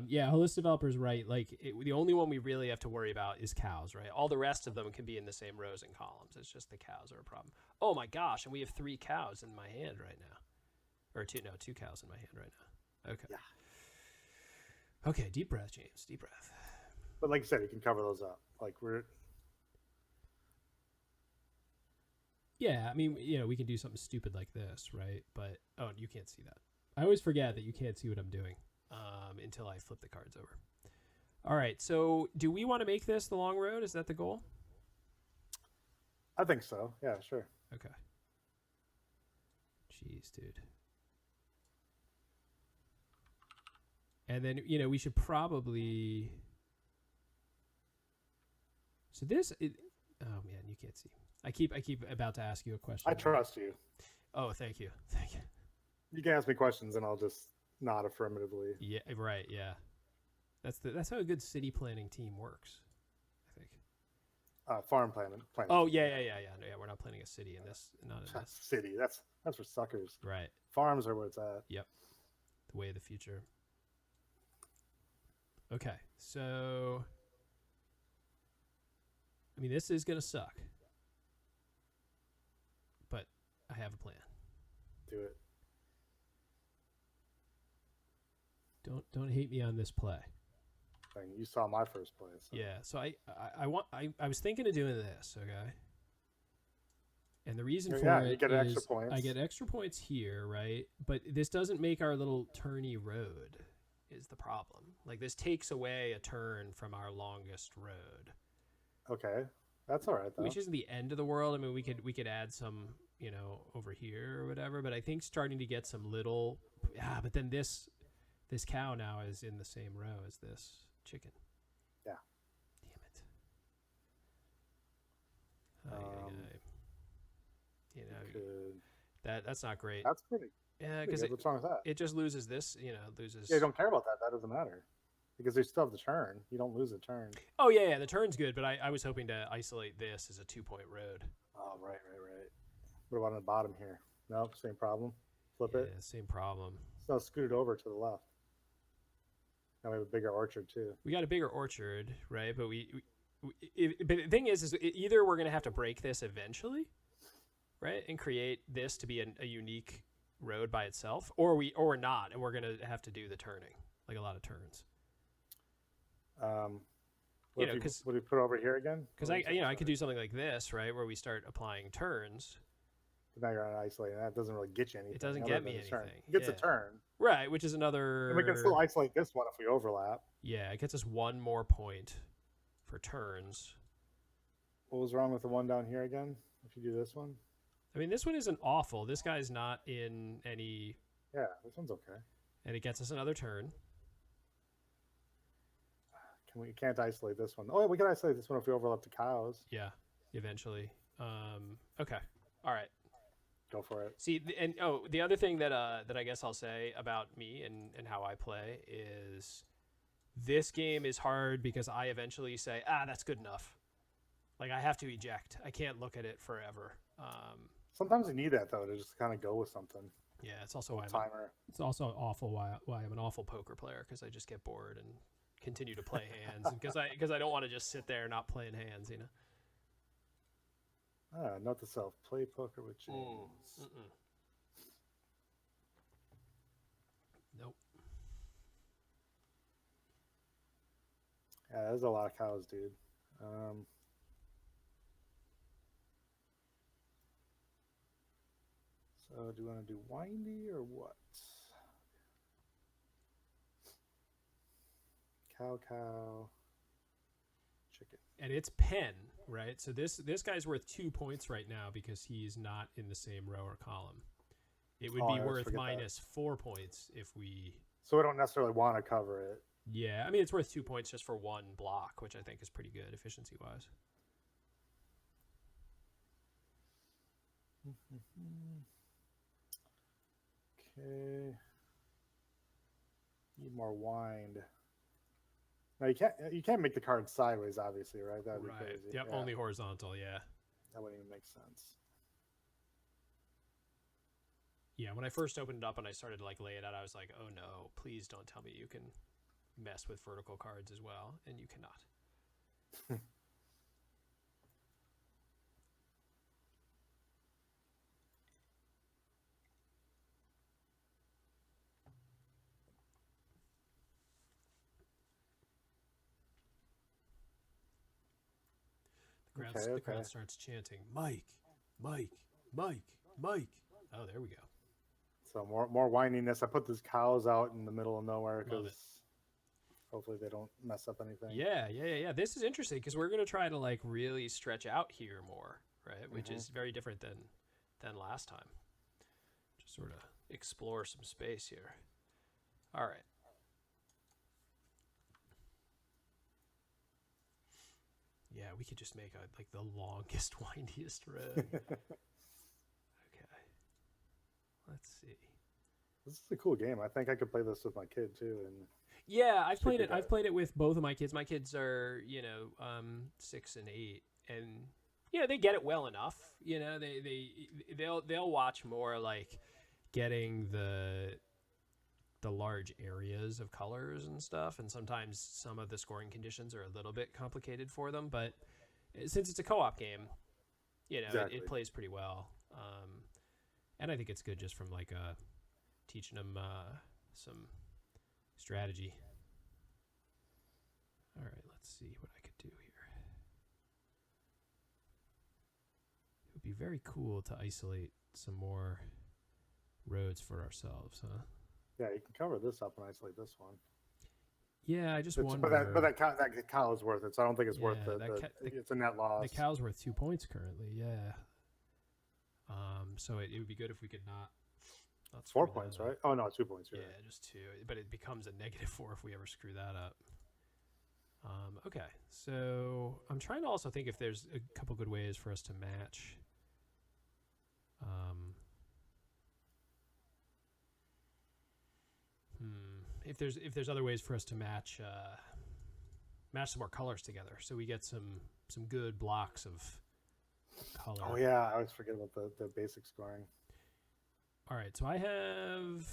Yeah, Holistic Developer's right. Like the only one we really have to worry about is cows, right? All the rest of them can be in the same rows and columns. It's just the cows are a problem. Oh my gosh. And we have 3 cows in my hand right now. Or 2 cows in my hand right now. Okay. Yeah. Okay. Deep breath, James. Deep breath. But like you said, you can cover those up. Like Yeah, I mean, we can do something stupid like this, right? But, oh, you can't see that. I always forget that you can't see what I'm doing until I flip the cards over. All right, so do we want to make this the long road? Is that the goal? I think so. Yeah, sure. Okay. Jeez, dude. And then, we should probably... So this... Oh, man, you can't see. I keep about to ask you a question. I trust you. Oh, thank you. Thank you. You can ask me questions and I'll just nod affirmatively. Yeah, right, yeah. That's how a good city planning team works, I think. Farm planning. Oh, yeah. We're not planning a city in this. Not in this. City. That's for suckers. Right. Farms are where it's at. Yep. The way of the future. Okay, so... I mean, this is going to suck. But I have a plan. Do it. Don't hate me on this play. You saw my first play. So. Yeah, so I was thinking of doing this, okay? And the reason for it you get is extra points. I get extra points here, right? But this doesn't make our little turny road is the problem. Like this takes away a turn from our longest road. Okay. That's all right though. Which isn't the end of the world. I mean, we could add some, over here or whatever, but I think starting to get some little but then this cow now is in the same row as this chicken. Yeah. Damn it. That's not great. That's pretty. Yeah, because what's wrong with that? It just loses this, loses. Yeah, you don't care about that. That doesn't matter. Because they still have the turn. You don't lose the turn. Oh, yeah, the turn's good, but I was hoping to isolate this as a 2-point road. Oh, right. What about on the bottom here? No, same problem. Flip it. Yeah, same problem. So scoot it over to the left. Now we have a bigger orchard, too. We got a bigger orchard, right? But but the thing is either we're going to have to break this eventually, right? And create this to be a unique road by itself, or we're not, and we're going to have to do the turning, like a lot of turns. What do you put over here again? Because I could do something like this, right, where we start applying turns. But now you're on isolating. That doesn't really get you anything. It doesn't get me anything. It gets a turn. Right, which is another... And we can still isolate this one if we overlap. Yeah, it gets us 1 more point for turns. What was wrong with the one down here again? If you do this one? I mean, this one isn't awful. This guy's not in any... Yeah, this one's okay. And it gets us another turn. We can't isolate this one. Oh, we can isolate this one if we overlap the cows. Yeah, eventually. Okay. All right. Go for it. See, and the other thing that I guess I'll say about me and how I play is this game is hard because I eventually say, that's good enough. Like I have to eject. I can't look at it forever. Sometimes you need that though to just kind of go with something. Yeah, it's also why it's also awful why I'm an awful poker player because I just get bored and continue to play hands because I don't want to just sit there not playing hands, Note to self: play poker with James. Nope. Yeah, there's a lot of cows, dude. So, do you want to do windy or what? Cow, chicken. And it's pen, right? So this guy's worth 2 points right now because he's not in the same row or column. It would be worth minus 4 points if we... So we don't necessarily want to cover it. Yeah, I mean, it's worth 2 points just for 1 block, which I think is pretty good efficiency-wise. Okay. Need more wind. Now you can't make the card sideways, obviously, right? That'd be crazy. Yep, yeah. Only horizontal, yeah. That wouldn't even make sense. Yeah, when I first opened it up and I started to like lay it out, I was like, oh no, please don't tell me you can mess with vertical cards as well, and you cannot. The crowd starts chanting, Mike, Mike, Mike, Mike. Oh, there we go. So more whininess. I put these cows out in the middle of nowhere because hopefully they don't mess up anything. Yeah. This is interesting because we're going to try to like really stretch out here more, right? Which is very different than last time. Just sort of explore some space here. All right. Yeah, we could just make like the longest, windiest road. Okay. Let's see. This is a cool game. I think I could play this with my kid too. And yeah, I've played it. I've played it with both of my kids. My kids are 6 and 8, and they get it well enough. They'll watch more like getting the large areas of colors and stuff, and sometimes some of the scoring conditions are a little bit complicated for them, but since it's a co-op game, it plays pretty well, and I think it's good just from like teaching them some strategy. All right, let's see what I could do here. It would be very cool to isolate some more roads for ourselves, huh? Yeah, you can cover this up and isolate this one. Yeah, I just wonder. But that cow is worth it, so I don't think it's worth it's a net loss. The cow's worth 2 points currently, yeah. So it would be good if we could not 4 points, right? Oh, no, 2 points. Yeah, right. Just 2. But it becomes a -4 if we ever screw that up. Okay, so I'm trying to also think if there's a couple good ways for us to match. If there's other ways for us to match some more colors together, so we get some good blocks of color. Oh yeah, I always forget about the basic scoring. All right, so I have.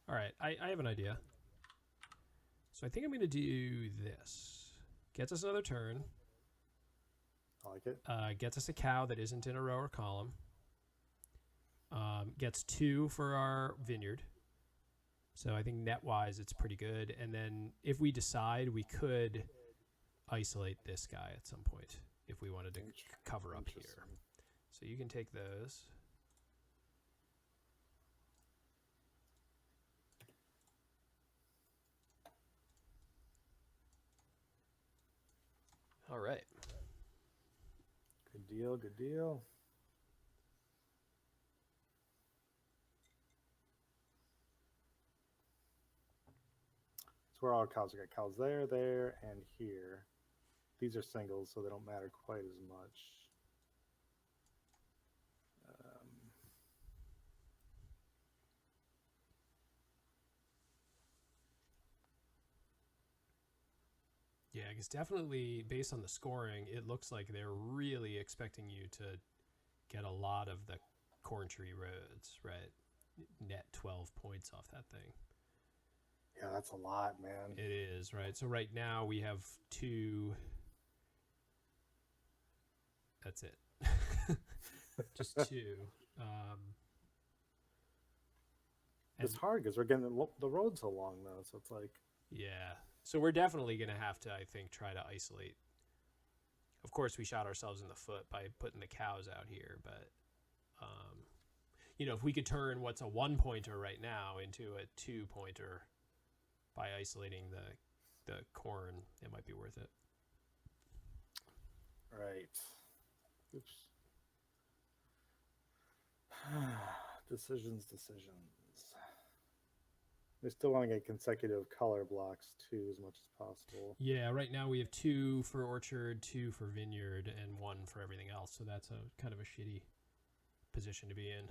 All right, I have an idea. So I think I'm going to do this. Gets us another turn. I like it. Gets us a cow that isn't in a row or column. Gets 2 for our vineyard. So I think net-wise it's pretty good. And then if we decide, we could isolate this guy at some point if we wanted to cover up here. So you can take those. All right. Good deal, good deal. It's where all our cows are. Got cows there, and here. These are singles, so they don't matter quite as much. Yeah, because definitely based on the scoring, it looks like they're really expecting you to get a lot of the corn tree roads, right? Net 12 points off that thing. Yeah, that's a lot, man. It is, right? So right now we have 2. That's it. Just 2. It's hard because we're getting the road so long, though. So it's like... Yeah. So we're definitely going to have to, I think, try to isolate. Of course, we shot ourselves in the foot by putting the cows out here, but, if we could turn what's a 1-pointer right now into a 2-pointer by isolating the corn, it might be worth it. Right. Oops. Decisions. We still want to get consecutive color blocks too, as much as possible. Yeah, right now we have 2 for orchard, 2 for vineyard, and 1 for everything else. So that's a kind of a shitty position to be in.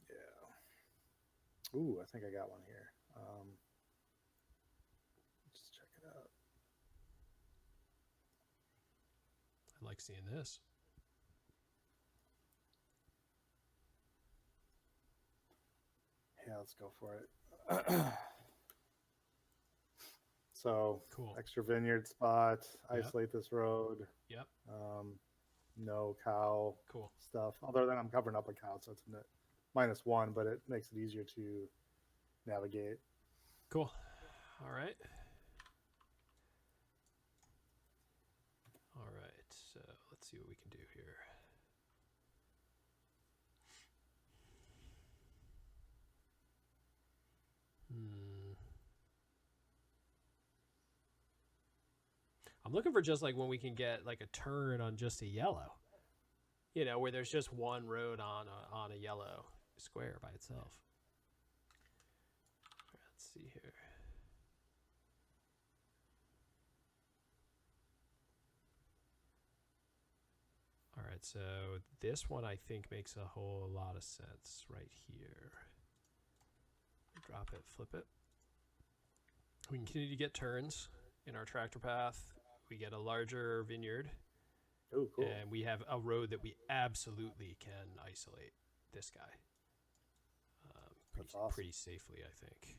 Yeah. Ooh, I think I got one here. Just check it out. I like seeing this. Yeah, let's go for it. So cool. Extra vineyard spot, isolate this road. Yep. No cow cool stuff, other than I'm covering up a cow, so it's -1, but it makes it easier to navigate. Cool. All right. So let's see what we can do here. I'm looking for just like when we can get like a turn on just a yellow, you know, where there's just one road on a yellow square by itself. Let's see here. All right, so this one I think makes a whole lot of sense right here. Drop it, flip it. We can continue to get turns in our tractor path. We get a larger vineyard. Oh, cool. And we have a road that we absolutely can isolate this guy. That's awesome. Pretty safely, I think.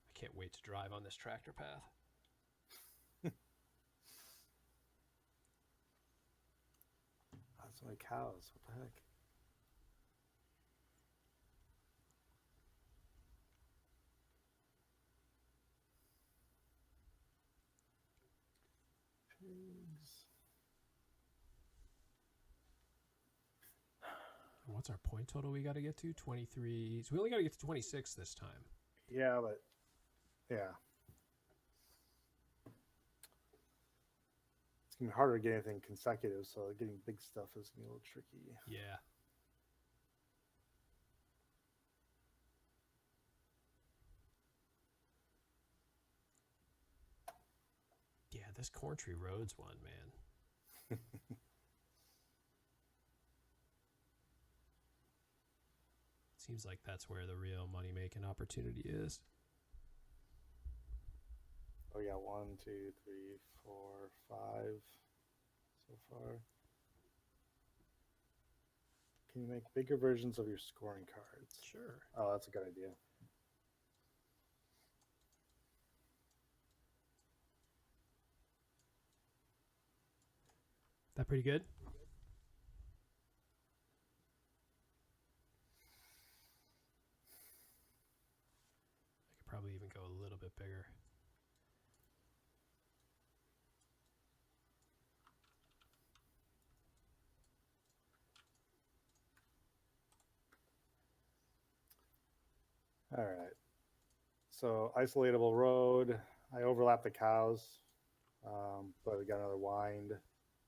I can't wait to drive on this tractor path. So many cows. What the heck? Pigs. What's our point total we got to get to? 23. So we only got to get to 26 this time. Yeah, but yeah. It's going to be harder to get anything consecutive, so getting big stuff is going to be a little tricky. Yeah. Yeah, this Corntry Roads one, man. Seems like that's where the real money-making opportunity is. Oh, yeah, 1, 2, 3, 4, 5 so far. Can you make bigger versions of your scoring cards? Sure. Oh, that's a good idea. That pretty good? I could probably even go a little bit bigger. All right. So isolatable road. I overlap the cows, but we got another wind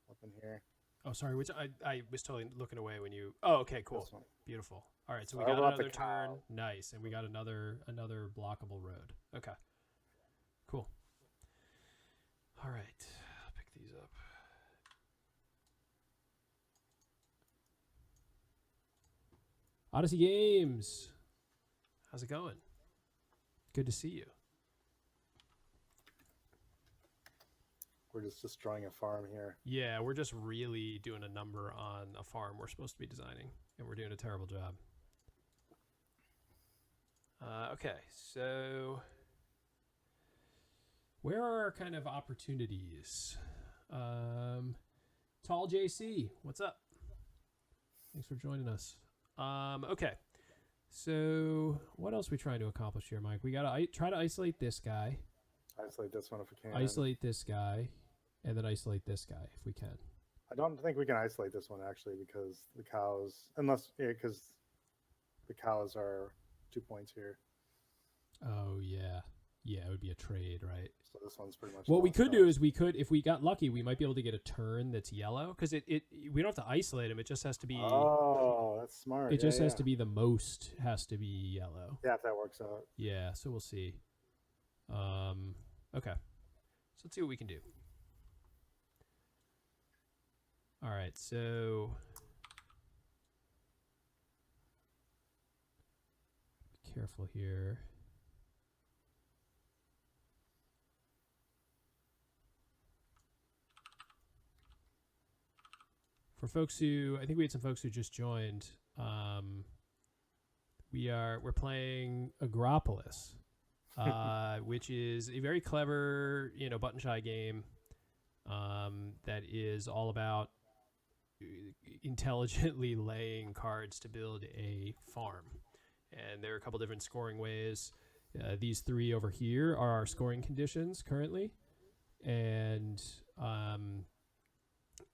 up in here. Oh, sorry. Which I was totally looking away when you. Oh, okay, cool, beautiful. All right, so we got another turn. Nice, and we got another blockable road. Okay, cool. All right, I'll pick these up. Odyssey Games. How's it going? Good to see you. We're just destroying a farm here. Yeah, we're just really doing a number on a farm we're supposed to be designing, and we're doing a terrible job. Okay, so where are our kind of opportunities? Tall JC, what's up? Thanks for joining us. Okay. So what else are we trying to accomplish here, Mike? We got to try to isolate this guy. Isolate this one if we can. Isolate this guy, and then isolate this guy if we can. I don't think we can isolate this one, actually, because the cows, because the cows are 2 points here. Oh, yeah. Yeah, it would be a trade, right? So this one's pretty much. What we could do is if we got lucky, we might be able to get a turn that's yellow because we don't have to isolate them. It just has to be. Oh, that's smart. It just has to be the most has to be yellow. Yeah, if that works out. Yeah, so we'll see. Okay, so let's see what we can do. All right, so be careful here. For folks who, I think we had some folks who just joined. We're playing Agropolis, which is a very clever, button shy game that is all about intelligently laying cards to build a farm. And there are a couple different scoring ways. These three over here are our scoring conditions currently, and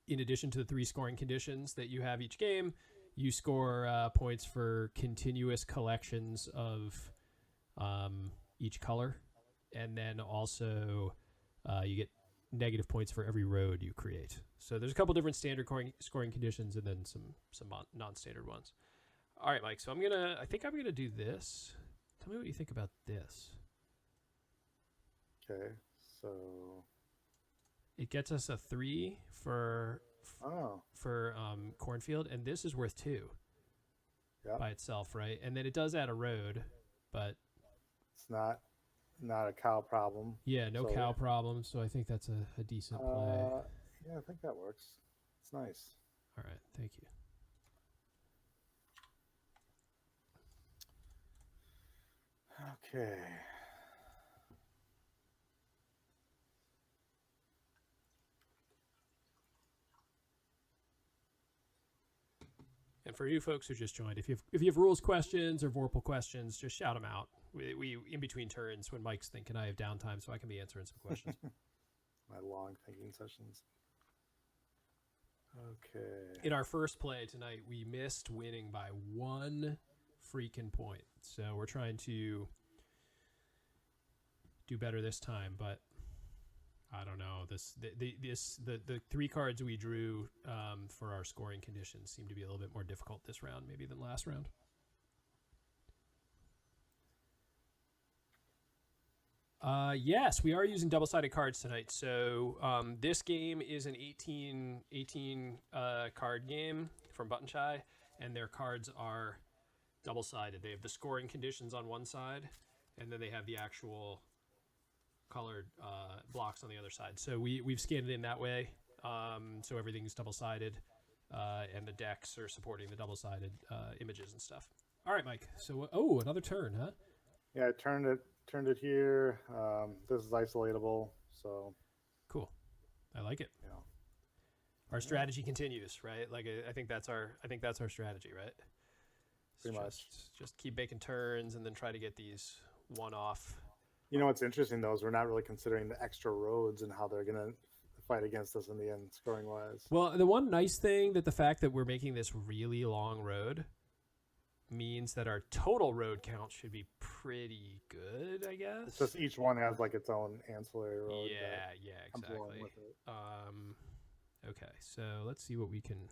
in addition to the three scoring conditions that you have each game, you score points for continuous collections of each color. And then also you get negative points for every road you create. So there's a couple different standard scoring conditions and then some non-standard ones. All right, Mike, so I think I'm going to do this. Tell me what you think about this. Okay, so... It gets us a 3 for cornfield, and this is worth 2 by itself, right? And then it does add a road, but it's not a cow problem. Yeah, no cow problem. So I think that's a decent play. Yeah, I think that works. It's nice. All right, thank you. Okay. And for you folks who just joined, if you have rules questions or Vorpal questions, just shout them out. We in between turns when Mike's thinking, I have downtime, so I can be answering some questions. My long thinking sessions. Okay. In our first play tonight, we missed winning by 1 freaking point. So we're trying to do better this time, but I don't know. The 3 cards we drew for our scoring conditions seem to be a little bit more difficult this round, maybe than last round. Yes, we are using double-sided cards tonight. So this game is an 18 card game from Button Shy, and their cards are double-sided. They have the scoring conditions on one side, and then they have the actual colored blocks on the other side. So we've scanned it in that way, so everything's double-sided, and the decks are supporting the double-sided images and stuff. All right, Mike. So another turn, huh? Yeah, I turned it here. This is isolatable, so cool. I like it. Yeah. Our strategy continues, right? Like I think that's our strategy, right? Pretty much. Just keep making turns and then try to get these one-off. You know what's interesting though is we're not really considering the extra roads and how they're gonna fight against us in the end, scoring wise. Well, the one nice thing that the fact that we're making this really long road means that our total road count should be pretty good, I guess. It's just each one has like its own ancillary road. Yeah, exactly. Okay, so let's see what we can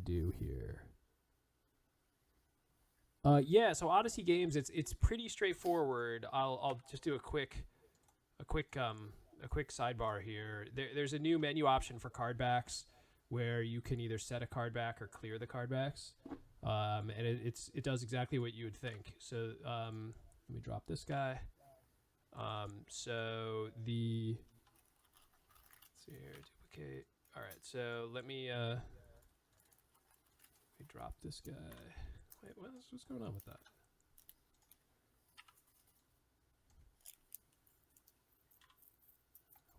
do here. So Odyssey Games, it's pretty straightforward. I'll just do a quick sidebar here. There's a new menu option for card backs where you can either set a card back or clear the card backs. And it does exactly what you would think. So let me drop this guy. So let's see here, duplicate. All right, so let me drop this guy. Wait, what's going on with that?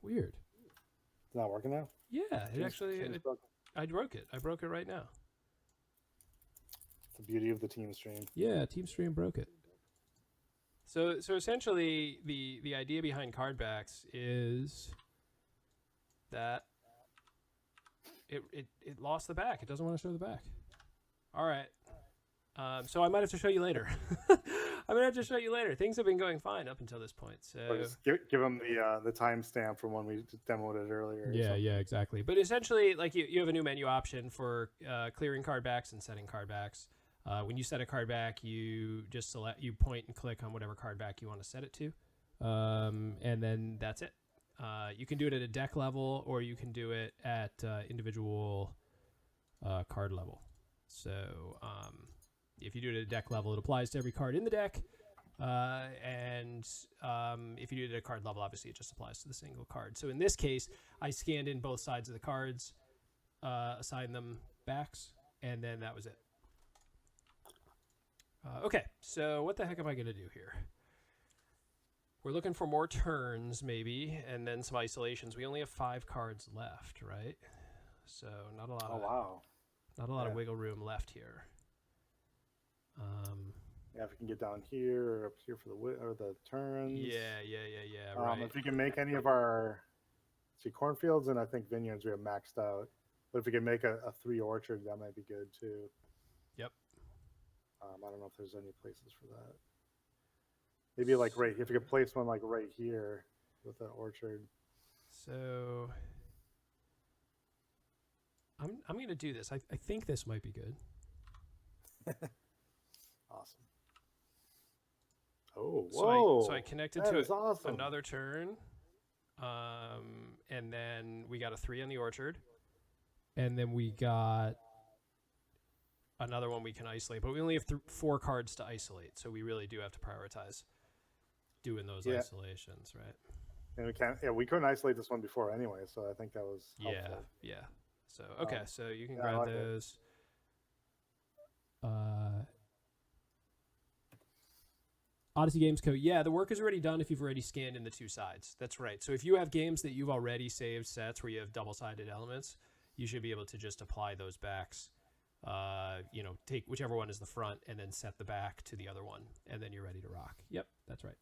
Weird. It's not working now? Yeah, I broke it. I broke it right now. It's the beauty of the team stream. Yeah, Team Stream broke it. So essentially, the idea behind card backs is that it lost the back. It doesn't want to show the back. All right. So I might have to show you later. I'm gonna have to show you later. Things have been going fine up until this point. So or just give them the timestamp from when we demoed it earlier. Yeah, exactly. But essentially, like you have a new menu option for clearing card backs and setting card backs. When you set a card back, you just you point and click on whatever card back you want to set it to, and then that's it. You can do it at a deck level, or you can do it at individual card level. So if you do it at a deck level, it applies to every card in the deck. And if you do it at a card level, obviously it just applies to the single card. So in this case, I scanned in both sides of the cards, assigned them backs, and then that was it. Okay, so what the heck am I going to do here? We're looking for more turns, maybe, and then some isolations. We only have 5 cards left, right? So not a lot. Not a lot of wiggle room left here. Yeah, if we can get down here or up here for the turns. Yeah. Right. If we can make any of our cornfields and I think vineyards we have maxed out, but if we can make a 3 orchard, that might be good too. Yep. I don't know if there's any places for that. Maybe like if you could place one like right here with an orchard. So I'm going to do this. I think this might be good. Awesome. Oh, whoa! So I connected to it another turn, and then we got a 3 on the orchard, and then we got another one we can isolate. But we only have 4 cards to isolate, so we really do have to prioritize doing those isolations, right? And we can't. Yeah, we couldn't isolate this one before anyway, so I think that was helpful. Yeah. So okay, so you can grab those. Odyssey Games Co. Yeah, the work is already done if you've already scanned in the 2 sides. That's right. So if you have games that you've already saved sets where you have double-sided elements, you should be able to just apply those backs. Take whichever one is the front and then set the back to the other one, and then you're ready to rock. Yep, that's right.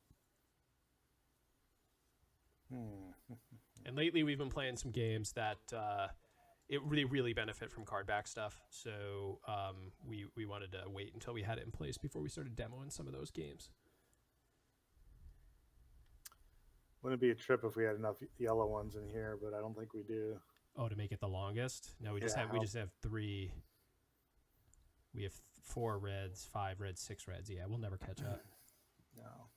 And lately we've been playing some games that it really benefit from card back stuff. So we wanted to wait until we had it in place before we started demoing some of those games. Wouldn't it be a trip if we had enough yellow ones in here? But I don't think we do. Oh, to make it the longest? No, we just have 3. We have 4 reds, 5 reds, 6 reds. Yeah, we'll never catch up. No.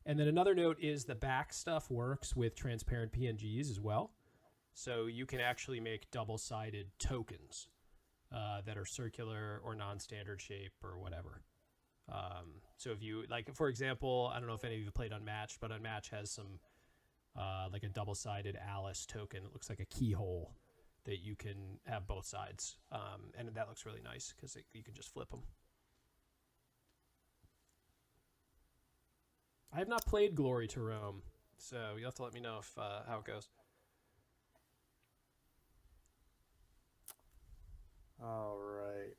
And then another note is the back stuff works with transparent PNGs as well. So you can actually make double-sided tokens that are circular or non-standard shape or whatever. So if you, like, for example, I don't know if any of you played Unmatched, but Unmatched has some, like a double-sided Alice token. It looks like a keyhole that you can have both sides. And that looks really nice because you can just flip them. I have not played Glory to Rome, so you'll have to let me know if how it goes. All right.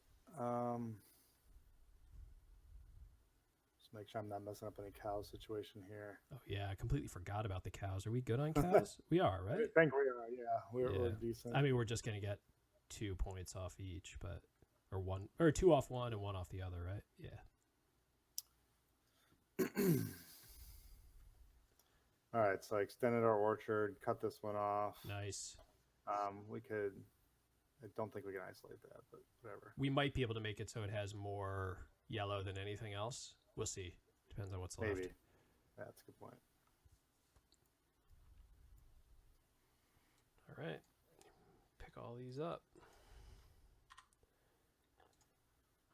Just make sure I'm not messing up any cow situation here. Oh yeah, I completely forgot about the cows. Are we good on cows? We are, right? I think we are. Yeah, we're decent. I mean, we're just gonna get 2 points off each, or 2 off one and 1 off the other, right? Yeah. All right, so I extended our orchard, cut this one off. Nice. We could. I don't think we can isolate that, but whatever. We might be able to make it so it has more yellow than anything else. We'll see. Depends on what's left. Maybe. That's a good point. All right. Pick all these up.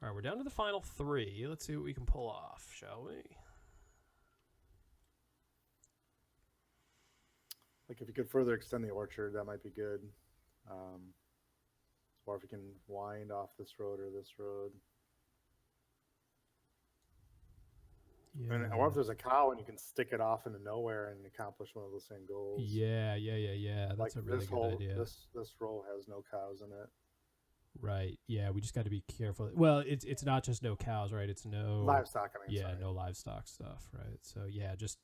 All right, we're down to the final 3. Let's see what we can pull off, shall we? Like if you could further extend the orchard, that might be good. Or if you can wind off this road or this road. Yeah. Or if there's a cow and you can stick it off into nowhere and accomplish one of those same goals. Yeah. That's like a really good idea. This row has no cows in it. Right. Yeah, we just got to be careful. Well, it's not just no cows, right? It's no livestock. No livestock stuff, right? So yeah, just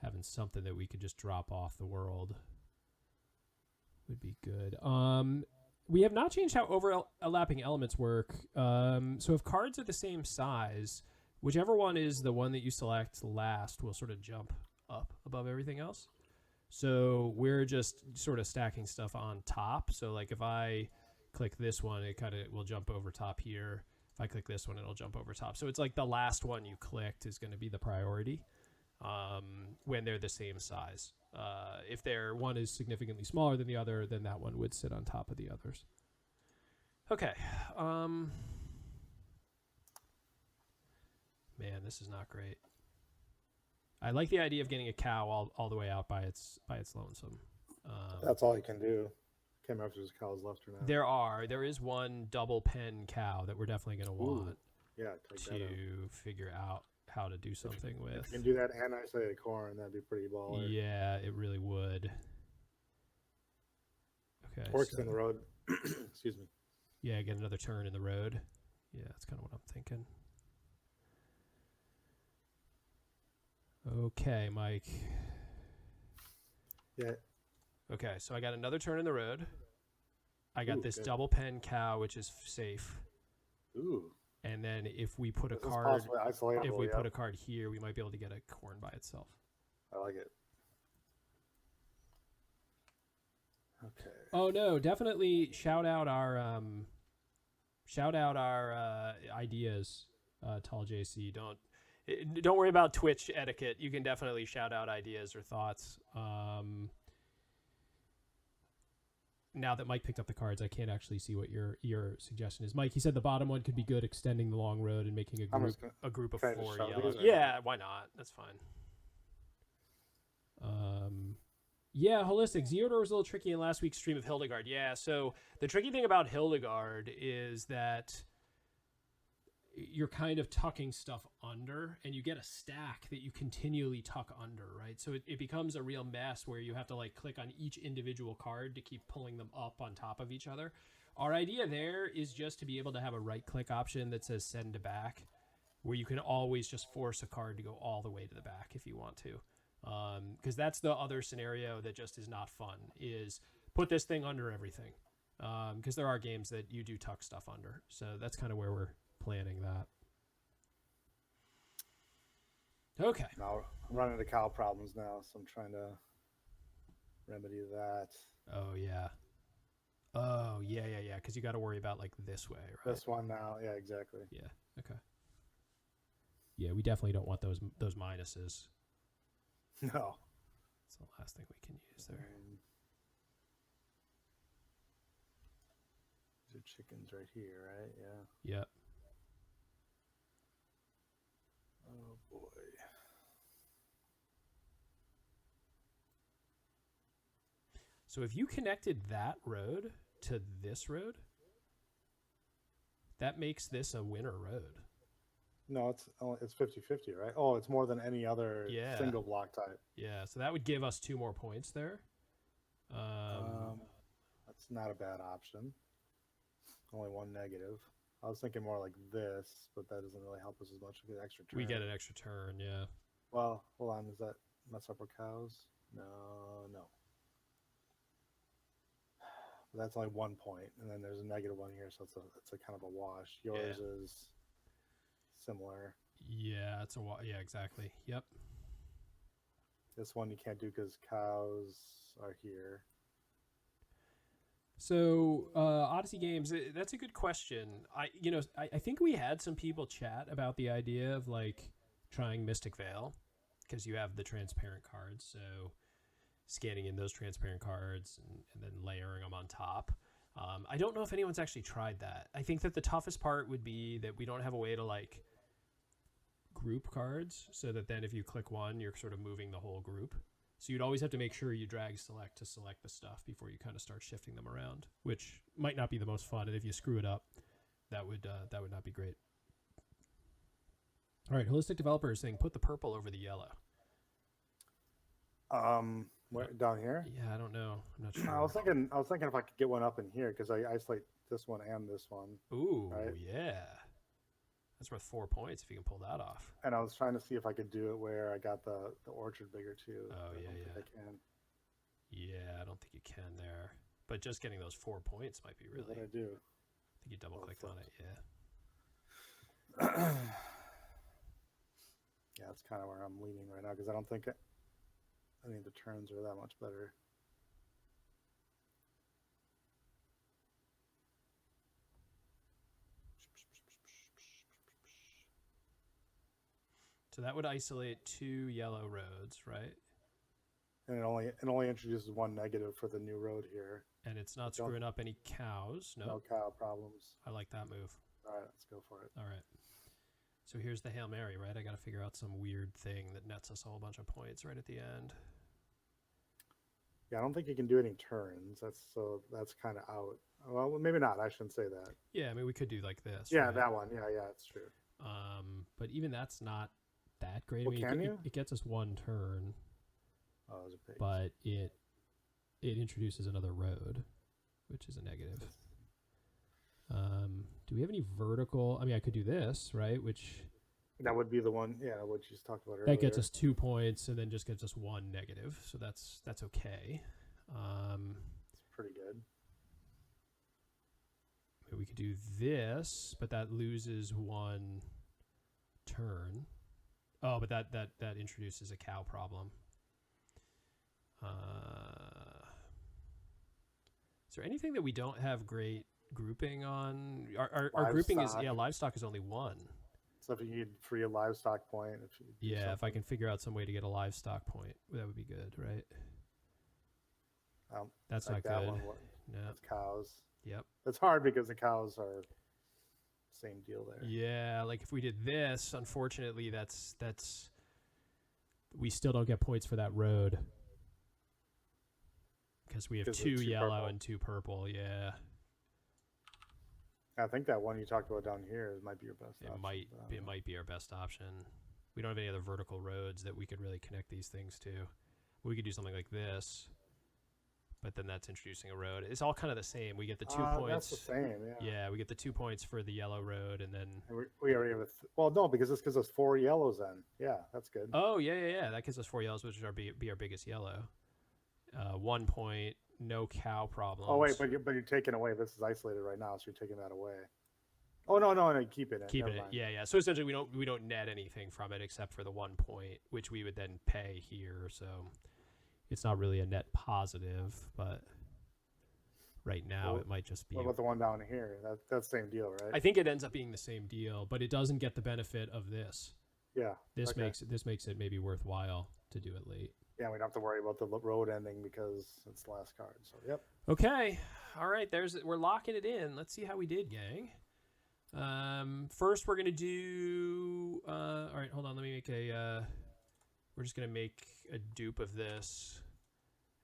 having something that we could just drop off the world would be good. we have not changed how overlapping elements work. So if cards are the same size, whichever one is the one that you select last will sort of jump up above everything else. So we're just sort of stacking stuff on top. So like if I click this one, it kind of will jump over top here. If I click this one, it'll jump over top. So it's like the last one you clicked is going to be the priority when they're the same size. If one is significantly smaller than the other, then that one would sit on top of the others. Okay. Man, this is not great. I like the idea of getting a cow all the way out by its lonesome. That's all you can do. Can't remember if there's cows left or not. There is one double pen cow that we're definitely going to want to figure out how to do something with. If you can do that and isolated corn, that'd be pretty baller. Yeah, it really would. Okay. Forks in the road. Excuse me. Yeah, get another turn in the road. Yeah, that's kind of what I'm thinking. Okay, Mike. Yeah. Okay, so I got another turn in the road. I got this double pen cow, which is safe. Ooh. And then if we put a card here, we might be able to get a corn by itself. I like it. Okay. Oh no, definitely shout out our ideas, Tall JC. Don't worry about Twitch etiquette. You can definitely shout out ideas or thoughts. Now that Mike picked up the cards, I can't actually see what your suggestion is. Mike, he said the bottom one could be good, extending the long road and making a group of 4 yellows. Yeah, why not? That's fine. Yeah, Holistic. Zeodor was a little tricky in last week's stream of Hildegard. Yeah, so the tricky thing about Hildegard is that you're kind of tucking stuff under, and you get a stack that you continually tuck under, right? So it becomes a real mess where you have to like click on each individual card to keep pulling them up on top of each other. Our idea there is just to be able to have a right click option that says send to back, where you can always just force a card to go all the way to the back if you want to. Because that's the other scenario that just is not fun, is put this thing under everything. Because there are games that you do tuck stuff under. So that's kind of where we're planning that. Okay. Now I'm running into cow problems now, so I'm trying to remedy that. Oh yeah. Because you got to worry about like this way, right? This one now, yeah, exactly. Yeah. Okay. Yeah, we definitely don't want those minuses. No. That's the last thing we can use there. These are chickens right here, right? Yeah. Yep. Oh boy. So if you connected that road to this road, that makes this a winner road. No, it's 50-50, right? Oh, it's more than any other single block type. Yeah, so that would give us 2 more points there. That's not a bad option. Only 1 negative. I was thinking more like this, but that doesn't really help us as much. We get an extra turn. We get an extra turn, yeah. Well, hold on. Does that mess up our cows? No. But that's only 1 point, and then there's a negative one here, so it's a kind of a wash. Yours is similar. Yeah, yeah, exactly. Yep. This one you can't do because cows are here. So Odyssey Games, that's a good question. I think we had some people chat about the idea of like trying Mystic Veil, because you have the transparent cards, so scanning in those transparent cards and then layering them on top. I don't know if anyone's actually tried that. I think that the toughest part would be that we don't have a way to like group cards, so that then if you click one, you're sort of moving the whole group. So you'd always have to make sure you drag select to select the stuff before you kind of start shifting them around, which might not be the most fun. And if you screw it up, that would not be great. All right, Holistic Developer is saying put the purple over the yellow. Where, down here? Yeah, I don't know. I'm not sure. I was thinking if I could get one up in here, because I isolate this one and this one. Ooh, right? Yeah. That's worth 4 points if you can pull that off. And I was trying to see if I could do it where I got the orchard bigger too. Oh, I yeah. don't think I can. Yeah, I don't think you can there. but just getting those 4 points might be really. What I do? I think you double clicked on it. Yeah. Yeah, that's kind of where I'm leaning right now because I don't think any of the turns are that much better. So that would isolate 2 yellow roads, right? And it only introduces 1 negative for the new road here. And it's not screwing up any cows. No. No cow problems. I like that move. All right, let's go for it. All right. So here's the Hail Mary, right? I got to figure out some weird thing that nets us a whole bunch of points right at the end. Yeah, I don't think you can do any turns. That's kind of out. Well, maybe not. I shouldn't say that. Yeah, I mean, we could do like this. Yeah, right? that one. Yeah, it's true. But even that's not that great. Well, I mean, it gets us 1 turn. Oh, it was a pig. But it introduces another road, which is a negative. Do we have any vertical? I mean, I could do this, right? Which that would be the one. Yeah, what you just talked about earlier. That gets us 2 points, and then just gives us 1 negative. So that's okay. It's pretty good. We could do this, but that loses 1 turn. Oh, but that introduces a cow problem. Is there anything that we don't have great grouping on? Our grouping is livestock is only 1. So if you need free a livestock point, if I can figure out some way to get a livestock point, that would be good, right? That's like not that good. One, no. That's cows. Yep. It's hard because the cows are same deal there. Yeah, like if we did this, unfortunately, that's we still don't get points for that road. Because we have 2 yellow purple. And 2 purple, yeah. I think that one you talked about down here might be your best option. It might be our best option. We don't have any other vertical roads that we could really connect these things to. We could do something like this, but then that's introducing a road. It's all kind of the same. We get the 2 points. That's the same, yeah. Yeah, we get the 2 points for the yellow road, and then... We already have no, because this gives us 4 yellows then. Yeah, that's good. Oh, yeah. That gives us 4 yellows, which would be our biggest yellow. 1 point, no cow problems. Oh wait, but you're taking away. This is isolated right now, so you're taking that away. Oh no, keep it in. Keep it. Yeah. So essentially, we don't net anything from it except for the 1 point, which we would then pay here. So it's not really a net positive, but right now it might just be. What about the one down here? That's the same deal, right? I think it ends up being the same deal, but it doesn't get the benefit of this. Yeah. This makes it maybe worthwhile to do it late. Yeah, we don't have to worry about the road ending because it's the last card. So, yep. Okay. All right. We're locking it in. Let's see how we did, gang. First, we're going to do... all right, hold on. Let me make we're just going to make a dupe of this,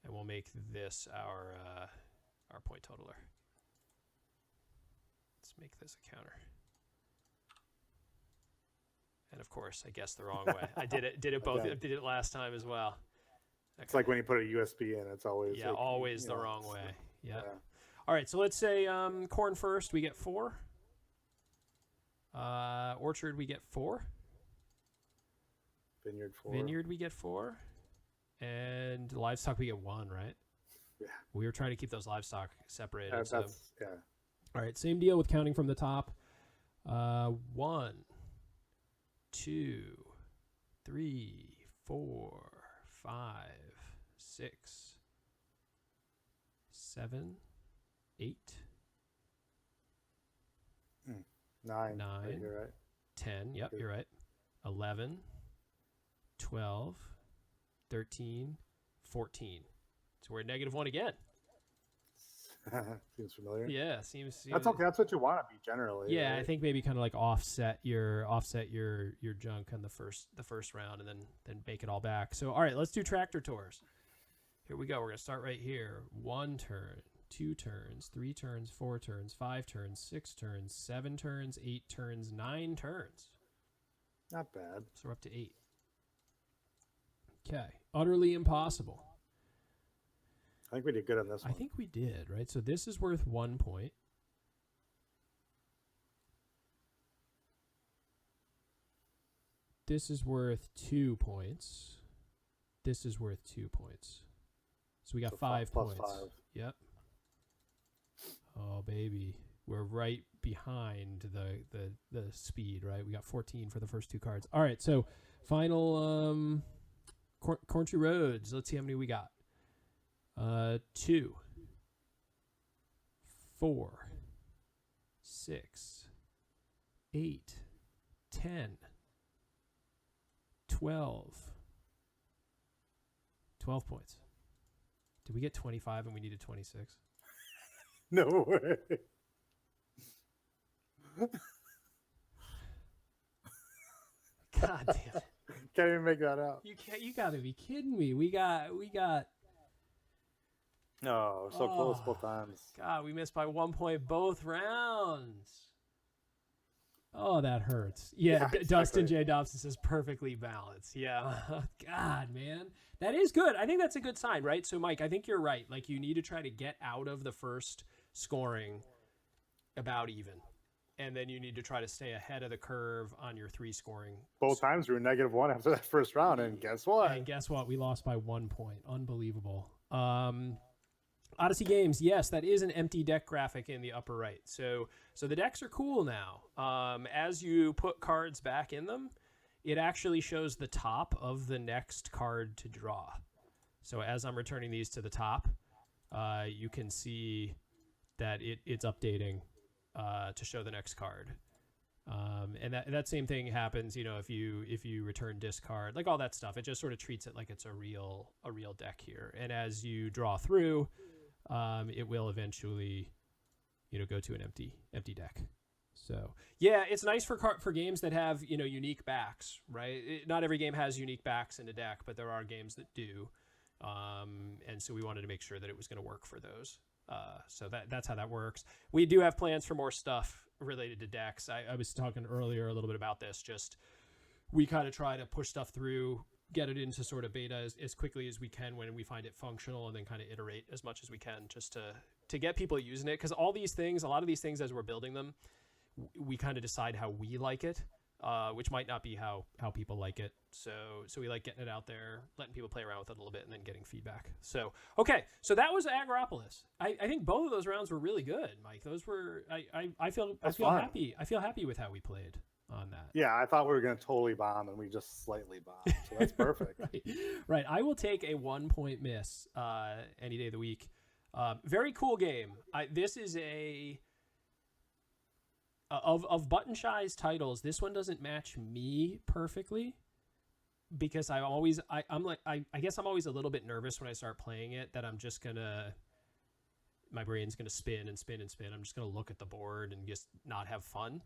and we'll make this our point totaler. Let's make this a counter. And, of course, I guessed the wrong way. I did it both. I did it last time as well. It's like when you put a USB in, it's always always the wrong way. Yeah. All right, so let's say corn first, we get 4. Orchard, we get 4. Vineyard 4. Vineyard, we get 4. And livestock, we get 1, right? Yeah. We were trying to keep those livestock separated. Yeah. All right, same deal with counting from the top. 1, 2, 3, 4, 5, 6, 7, 8, 9. 9. You're right. 10. Yep, you're right. 11, 12, 13, 14. So we're at -1 again. Seems familiar. Yeah, seems. That's okay. That's what you want to be generally. Yeah, right? I think maybe kind of like offset your junk on the first round, and then make it all back. So all right, let's do tractor tours. Here we go. We're gonna start right here. 1 turn, 2 turns, 3 turns, 4 turns, 5 turns, 6 turns, 7 turns, 8 turns, 9 turns. Not bad. So we're up to 8. Okay, utterly impossible. I think we did good on this one. I think we did, right? So this is worth 1 point. This is worth 2 points. This is worth 2 points. So we got 5 points. 5. Yep. Oh, baby. We're right behind the speed, right? We got 14 for the first 2 cards. All right, so final Country Roads. Let's see how many we got. 2, 4, 6, 8, 10, 12. 12 points. Did we get 25 and we needed 26? No way. God damn it. Can't even make that out. You gotta be kidding me. We got No, so close both times. God, we missed by 1 point both rounds. Oh, that hurts. Yeah, exactly. Dustin J. Dobson says perfectly balanced. Yeah. God, man. That is good. I think that's a good sign, right? So, Mike, I think you're right. Like, you need to try to get out of the first scoring about even. And then you need to try to stay ahead of the curve on your 3 scoring. Both times we were -1 after that first round, and guess what? And guess what? We lost by 1 point. Unbelievable. Odyssey Games, yes, that is an empty deck graphic in the upper right. So the decks are cool now. As you put cards back in them, it actually shows the top of the next card to draw. So as I'm returning these to the top, you can see that it's updating to show the next card. And that same thing happens, if you return discard, like all that stuff. It just sort of treats it like it's a real deck here. And as you draw through, it will eventually, go to an empty deck. So yeah, it's nice for games that have unique backs, right? Not every game has unique backs in a deck, but there are games that do. And so we wanted to make sure that it was going to work for those. So that's how that works. We do have plans for more stuff related to decks. I was talking earlier a little bit about this. Just we kind of try to push stuff through, get it into sort of beta as quickly as we can when we find it functional, and then kind of iterate as much as we can just to get people using it. Because a lot of these things, as we're building them, we kind of decide how we like it, which might not be how people like it. So we like getting it out there, letting people play around with it a little bit, and then getting feedback. So, okay. So that was Agropolis. I think both of those rounds were really good, Mike. Those were, I feel happy. I feel happy with how we played on that. Yeah, I thought we were going to totally bomb, and we just slightly bombed. So that's perfect. Right. I will take a 1 point miss any day of the week. Very cool game. This is of Button Shy's titles, this one doesn't match me perfectly because I guess I'm always a little bit nervous when I start playing it that I'm just my brain's gonna spin and spin and spin. I'm just gonna look at the board and just not have fun.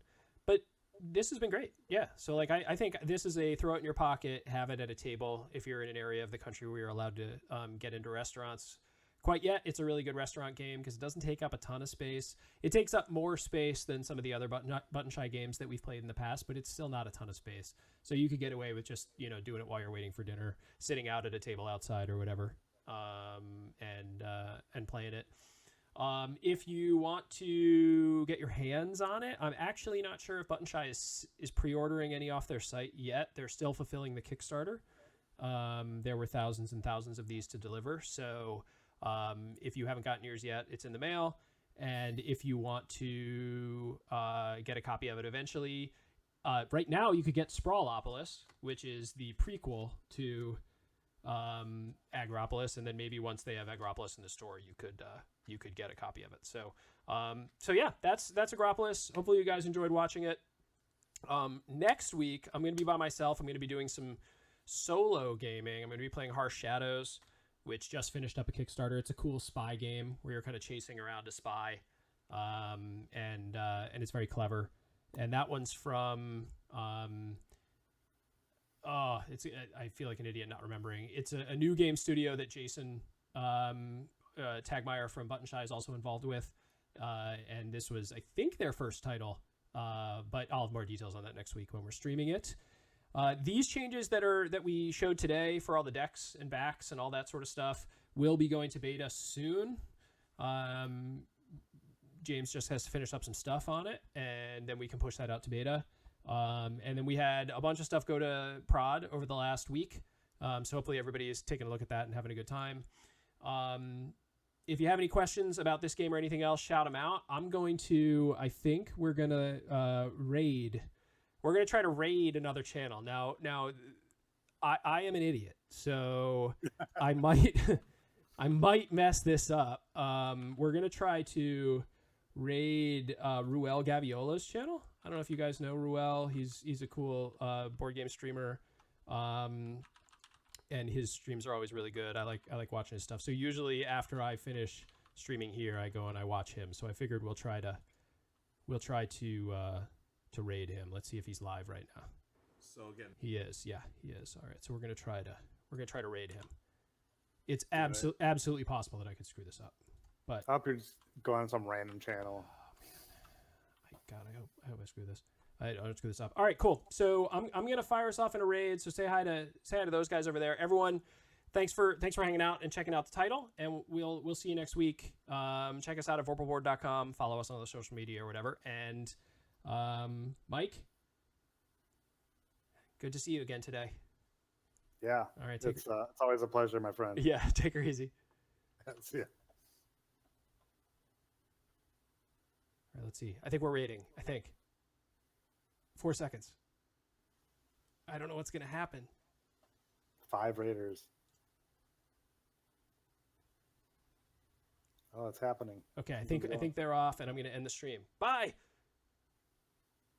But this has been great. Yeah. So I think this is a throw it in your pocket, have it at a table if you're in an area of the country where you're allowed to get into restaurants. Quite yet, it's a really good restaurant game because it doesn't take up a ton of space. It takes up more space than some of the other Button Shy games that we've played in the past, but it's still not a ton of space. So you could get away with just doing it while you're waiting for dinner, sitting out at a table outside or whatever, and playing it. If you want to get your hands on it, I'm actually not sure if Button Shy is pre-ordering any off their site yet. They're still fulfilling the Kickstarter. There were thousands and thousands of these to deliver, so. If you haven't gotten yours yet, it's in the mail. And if you want to get a copy of it eventually, right now you could get Sprawlopolis, which is the prequel to Agropolis, and then maybe once they have Agropolis in the store, you could get a copy of it. So yeah, that's Agropolis. Hopefully you guys enjoyed watching it. Next week I'm going to be by myself. I'm going to be doing some solo gaming. I'm going to be playing Harsh Shadows, which just finished up a Kickstarter. It's a cool spy game where you're kind of chasing around a spy, and it's very clever. And that one's from I feel like an idiot not remembering. It's a new game studio that Jason Tagmeyer from Button Shy is also involved with, and this was, I think, their first title. But I'll have more details on that next week when we're streaming it. These changes that we showed today for all the decks and backs and all that sort of stuff will be going to beta soon. James just has to finish up some stuff on it, and then we can push that out to beta. And then we had a bunch of stuff go to prod over the last week. So hopefully everybody is taking a look at that and having a good time. if you have any questions about this game or anything else, shout them out. I think we're going to raid. We're going to try to raid another channel. Now I am an idiot, so I might mess this up. We're going to try to raid Ruel Gaviola's channel. I don't know if you guys know Ruel. He's a cool board game streamer. And his streams are always really good. I like watching his stuff. So usually after I finish streaming here, I go and I watch him. So I figured we'll try to raid him. Let's see if he's live right now. So again, he is. Yeah, he is. All right. So we're gonna try to raid him. It's absolutely possible that I could screw this up, but I hope you just go on some random channel. Oh man, I hope I screw this. I don't screw this up. All right, cool. So I'm gonna fire us off in a raid. So say hi to those guys over there. Everyone, thanks for hanging out and checking out the title. And we'll see you next week. Check us out at vorpalboard.com. Follow us on the social media or whatever. And Mike, good to see you again today. Yeah. All right. It's always a pleasure, my friend. Yeah. Take her easy. See ya. All right. Let's see. I think we're raiding. 4 seconds. I don't know what's going to happen. 5 raiders. Oh, it's happening. Okay, I think they're off, and I'm going to end the stream. Bye.